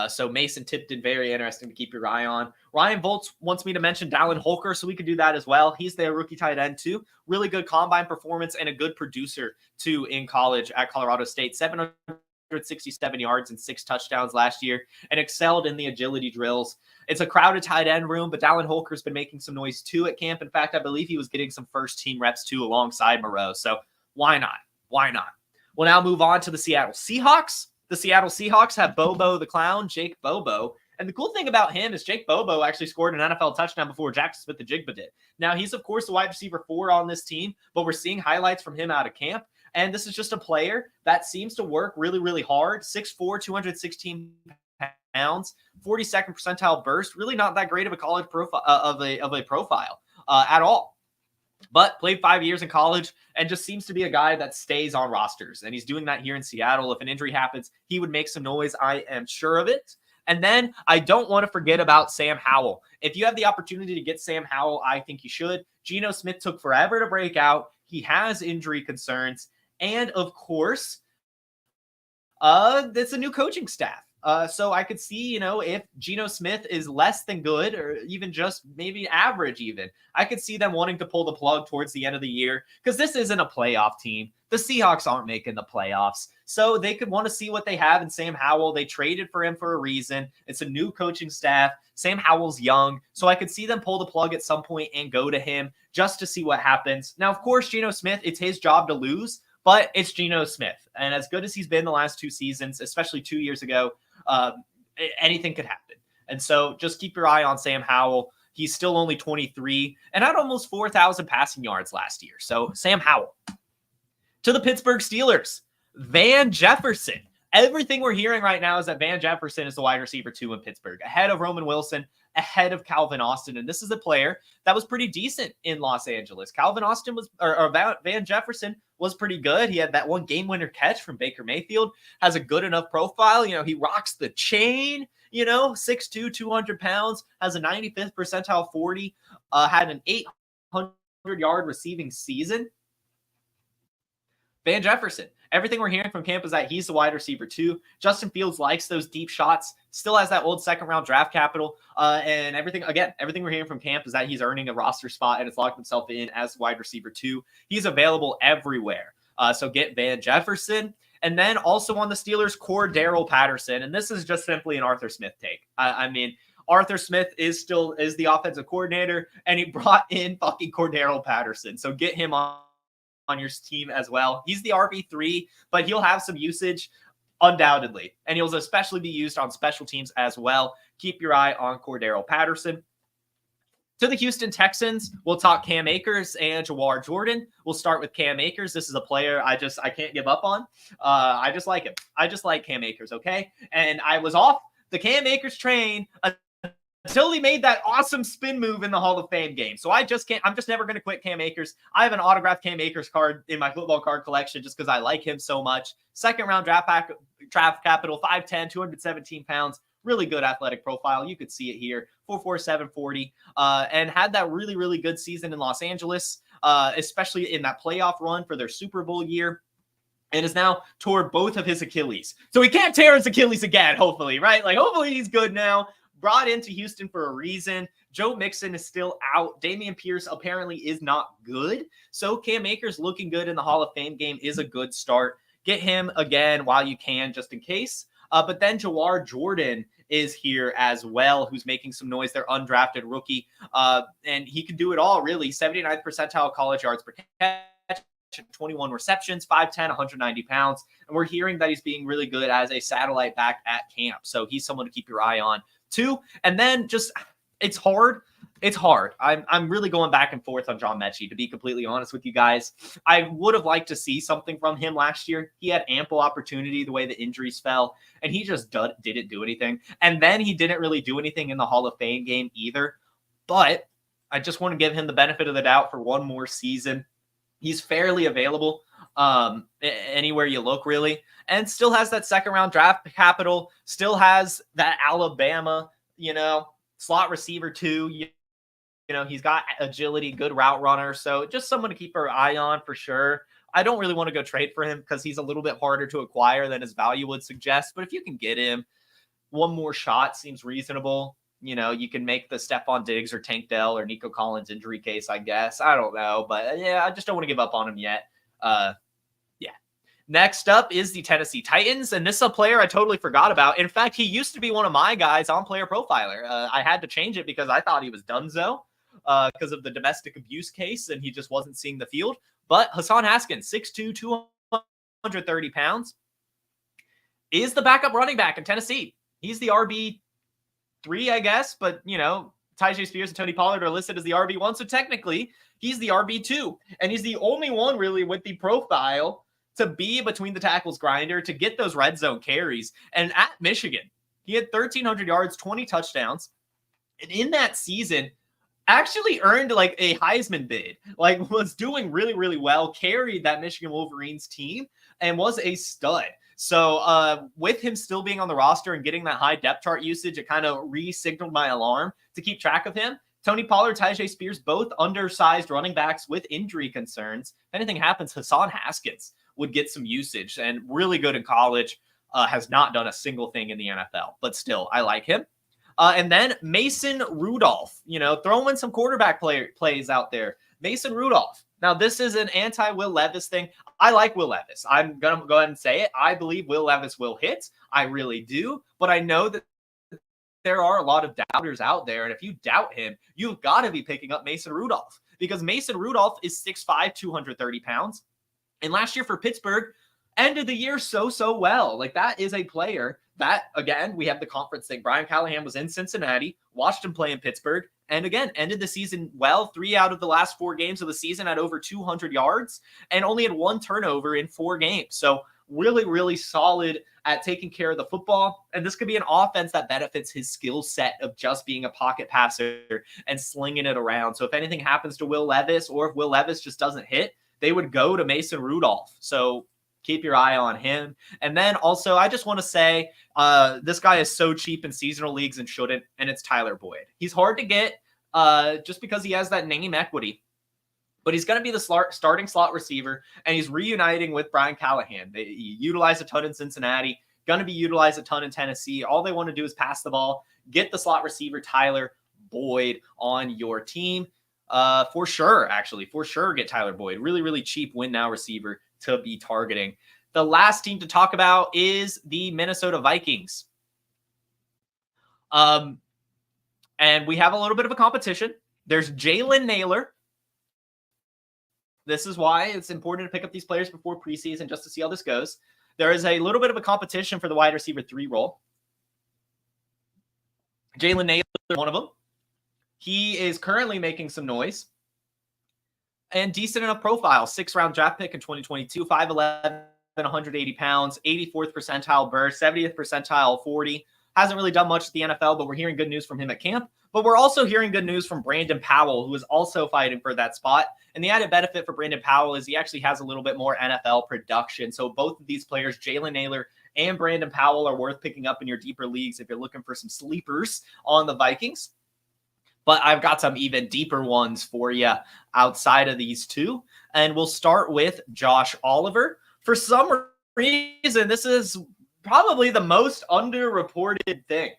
So Mason Tipton, very interesting to keep your eye on. Ryan Voltz wants me to mention Dallin Holker, so we could do that as well. He's their rookie tight end too. Really good combine performance and a good producer too in college at Colorado State. 767 yards and 6 touchdowns last year and excelled in the agility drills. It's a crowded tight end room, but Dallin Holker's been making some noise too at camp. In fact, I believe he was getting some first team reps too alongside Moreau. So why not? Why not? We'll now move on to the Seattle Seahawks. The Seattle Seahawks have Bobo the Clown, Jake Bobo. And the cool thing about him is Jake Bobo actually scored an NFL touchdown before Jackson Smith-Njigba did. Now, he's, of course, the wide receiver 4 on this team, but we're seeing highlights from him out of camp. And this is just a player that seems to work really, really hard. 6'4", 216 pounds, 42nd percentile burst. Really not that great of a college profile of a profile at all. But played 5 years in college and just seems to be a guy that stays on rosters. And he's doing that here in Seattle. If an injury happens, he would make some noise. I am sure of it. And then I don't want to forget about Sam Howell. If you have the opportunity to get Sam Howell, I think you should. Geno Smith took forever to break out. He has injury concerns. And of course, it's a new coaching staff. So I could see, if Geno Smith is less than good or even just maybe average even, I could see them wanting to pull the plug towards the end of the year because this isn't a playoff team. The Seahawks aren't making the playoffs. So they could want to see what they have in Sam Howell. They traded for him for a reason. It's a new coaching staff. Sam Howell's young. So I could see them pull the plug at some point and go to him just to see what happens. Now, of course, Geno Smith, it's his job to lose, but it's Geno Smith. And as good as he's been the last 2 seasons, especially 2 years ago, anything could happen. And so just keep your eye on Sam Howell. He's still only 23 and had almost 4,000 passing yards last year. So Sam Howell. To the Pittsburgh Steelers, Van Jefferson. Everything we're hearing right now is that Van Jefferson is the wide receiver 2 in Pittsburgh, ahead of Roman Wilson, ahead of Calvin Austin. And this is a player that was pretty decent in Los Angeles. Van Jefferson was pretty good. He had that one game winner catch from Baker Mayfield, has a good enough profile. He rocks the chain, 6'2", 200 pounds, has a 95th percentile 40, had an 800-yard receiving season. Van Jefferson. Everything we're hearing from camp is that he's the wide receiver 2. Justin Fields likes those deep shots, still has that old second-round draft capital. And everything we're hearing from camp is that he's earning a roster spot and has locked himself in as wide receiver 2. He's available everywhere. So get Van Jefferson. And then also on the Steelers, Cordero Patterson. And this is just simply an Arthur Smith take. Arthur Smith is the offensive coordinator, and he brought in fucking Cordero Patterson. So get him on your team as well. He's the RB3, but he'll have some usage undoubtedly, and he'll especially be used on special teams as well. Keep your eye on Cordero Patterson. To the Houston Texans, we'll talk Cam Akers and Jawar Jordan. We'll start with Cam Akers. This is a player I can't give up on. I just like him. I just like Cam Akers, okay? And I was off the Cam Akers train until he made that awesome spin move in the Hall of Fame game. So I'm just never going to quit Cam Akers. I have an autographed Cam Akers card in my football card collection just because I like him so much. Second-round draft capital, 5'10", 217 pounds. Really good athletic profile. You could see it here, 4.47 40, and had that really, really good season in Los Angeles, especially in that playoff run for their Super Bowl year. And is now tore both of his Achilles. So he can't tear his Achilles again, hopefully, right? Hopefully he's good now. Brought into Houston for a reason. Joe Mixon is still out. Dameon Pierce apparently is not good. So Cam Akers looking good in the Hall of Fame game is a good start. Get him again while you can, just in case. But then Jawar Jordan is here as well, who's making some noise. They're undrafted rookie. And he can do it all, really. 79th percentile college yards per catch, 21 receptions, 5'10", 190 pounds. And we're hearing that he's being really good as a satellite back at camp. So he's someone to keep your eye on too. And then it's hard. It's hard. I'm really going back and forth on John Mechie, to be completely honest with you guys. I would have liked to see something from him last year. He had ample opportunity the way the injuries fell, and he just didn't do anything. And then he didn't really do anything in the Hall of Fame game either. But I just want to give him the benefit of the doubt for one more season. He's fairly available anywhere you look, really, and still has that second-round draft capital, still has that Alabama, slot receiver too. He's got agility, good route runner, so just someone to keep our eye on for sure. I don't really want to go trade for him because he's a little bit harder to acquire than his value would suggest, but if you can get him, one more shot seems reasonable. You know, you can make the Stephon Diggs or Tank Dell or Nico Collins injury case, I guess. I don't know. But yeah, I just don't want to give up on him yet. Yeah. Next up is the Tennessee Titans. And this is a player I totally forgot about. In fact, he used to be one of my guys on Player Profiler. I had to change it because I thought he was donezo because of the domestic abuse case, and he just wasn't seeing the field. But Hassan Haskins, 6'2", 230 pounds, is the backup running back in Tennessee. He's the RB3, I guess, but, you know, Tyjae Spears and Tony Pollard are listed as the RB1, so technically he's the RB2, and he's the only one really with the profile to be between the tackles grinder, to get those red zone carries. And at Michigan, he had 1,300 yards, 20 touchdowns, and in that season, actually earned like a Heisman bid, like was doing really, really well, carried that Michigan Wolverines team, and was a stud. So with him still being on the roster and getting that high depth chart usage, it kind of re-signaled my alarm to keep track of him. Tony Pollard, Tyjae Spears, both undersized running backs with injury concerns. If anything happens, Hassan Haskins would get some usage, and really good in college, has not done a single thing in the NFL, but still, I like him. And then Mason Rudolph, you know, throwing some quarterback plays out there. Mason Rudolph. Now, this is an anti-Will Levis thing. I like Will Levis. I'm going to go ahead and say it. I believe Will Levis will hit. I really do. But I know that there are a lot of doubters out there. And if you doubt him, you've got to be picking up Mason Rudolph, because Mason Rudolph is 6'5", 230 pounds. And last year for Pittsburgh, ended the year so well. Like, that is a player that, again, we have the conference thing. Brian Callahan was in Cincinnati, watched him play in Pittsburgh, and again, ended the season well. 3 out of the last 4 games of the season at over 200 yards and only had 1 turnover in 4 games. So really, really solid at taking care of the football. And this could be an offense that benefits his skill set of just being a pocket passer and slinging it around. So if anything happens to Will Levis, or if Will Levis just doesn't hit, they would go to Mason Rudolph. So keep your eye on him. And then also, I just want to say, this guy is so cheap in seasonal leagues and shouldn't, and it's Tyler Boyd. He's hard to get just because he has that name equity, but he's going to be the starting slot receiver, and he's reuniting with Brian Callahan. They utilize a ton in Cincinnati, going to be utilized a ton in Tennessee. All they want to do is pass the ball, get the slot receiver Tyler Boyd on your team. For sure, get Tyler Boyd. Really, really cheap win now receiver to be targeting. The last team to talk about is the Minnesota Vikings. And we have a little bit of a competition. There's Jalen Nailor. This is why it's important to pick up these players before preseason, just to see how this goes. There is a little bit of a competition for the wide receiver 3 role. Jalen Nailor is one of them. He is currently making some noise. And decent enough profile. 6th-round draft pick in 2022, 5'11", 180 pounds, 84th percentile burst, 70th percentile 40. Hasn't really done much at the NFL, but we're hearing good news from him at camp. But we're also hearing good news from Brandon Powell, who is also fighting for that spot. And the added benefit for Brandon Powell is he actually has a little bit more NFL production. So both of these players, Jalen Nailor and Brandon Powell, are worth picking up in your deeper leagues if you're looking for some sleepers on the Vikings. But I've got some even deeper ones for you outside of these two. And we'll start with Josh Oliver. For some reason, this is probably the most underreported thing.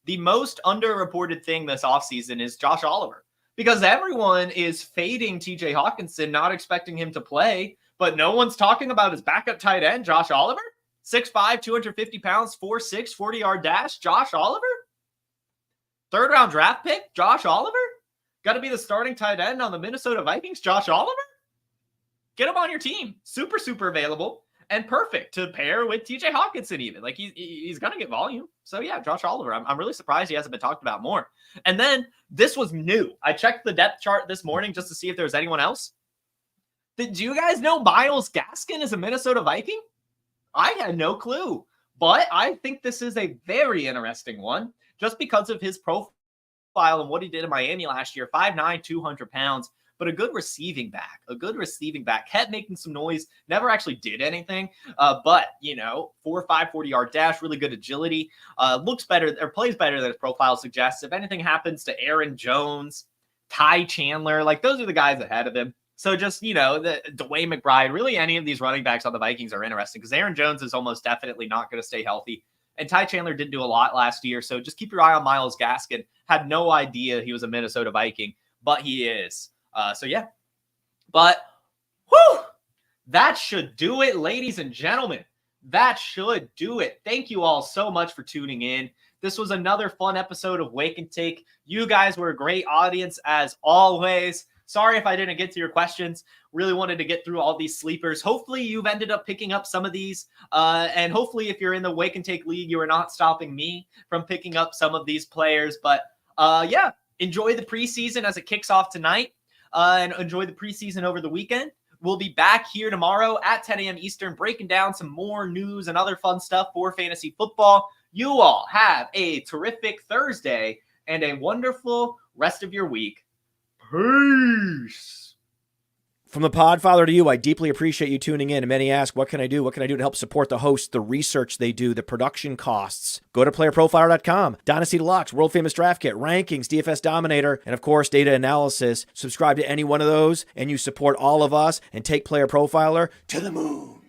The most underreported thing this offseason is Josh Oliver, because everyone is fading TJ Hawkinson, not expecting him to play, but no one's talking about his backup tight end, Josh Oliver. 6'5", 250 pounds, 4'6", 40-yard dash, Josh Oliver. 3rd-round draft pick, Josh Oliver? Got to be the starting tight end on the Minnesota Vikings, Josh Oliver? Get him on your team. Super, super available and perfect to pair with TJ Hawkinson even. Like, he's going to get volume. So, yeah, Josh Oliver. I'm really surprised he hasn't been talked about more. And then this was new. I checked the depth chart this morning just to see if there was anyone else. Did you guys know Myles Gaskin is a Minnesota Viking? I had no clue. But I think this is a very interesting one, just because of his profile and what he did in Miami last year. 5'9", 200 pounds, but a good receiving back. Kept making some noise, never actually did anything. But, 4'5", 40-yard dash, really good agility. Looks better, or plays better than his profile suggests. If anything happens to Aaron Jones, Ty Chandler, like, those are the guys ahead of him. So just, the Dwayne McBride, really any of these running backs on the Vikings are interesting, because Aaron Jones is almost definitely not going to stay healthy. And Ty Chandler didn't do a lot last year, so just keep your eye on Myles Gaskin. Had no idea he was a Minnesota Viking, but he is. So yeah. But, whew, that should do it, ladies and gentlemen. That should do it. Thank you all so much for tuning in. This was another fun episode of Wake and Take. You guys were a great audience as always. Sorry if I didn't get to your questions. Really wanted to get through all these sleepers. Hopefully you've ended up picking up some of these. And hopefully if you're in the Wake and Take League, you are not stopping me from picking up some of these players. But yeah, enjoy the preseason as it kicks off tonight. And enjoy the preseason over the weekend. We'll be back here tomorrow at 10 a.m. Eastern, breaking down some more news and other fun stuff for fantasy football. You all have a terrific Thursday and a wonderful rest of your week. Peace. From the Podfather to you, I deeply appreciate you tuning in. And many ask, what can I do? What can I do to help support the hosts, the research they do, the production costs? Go to PlayerProfiler.com, Dynasty Deluxe, World Famous Draft Kit, Rankings, DFS Dominator, and of course, data analysis. Subscribe to any one of those, and you support all of us and take Player Profiler to the moon.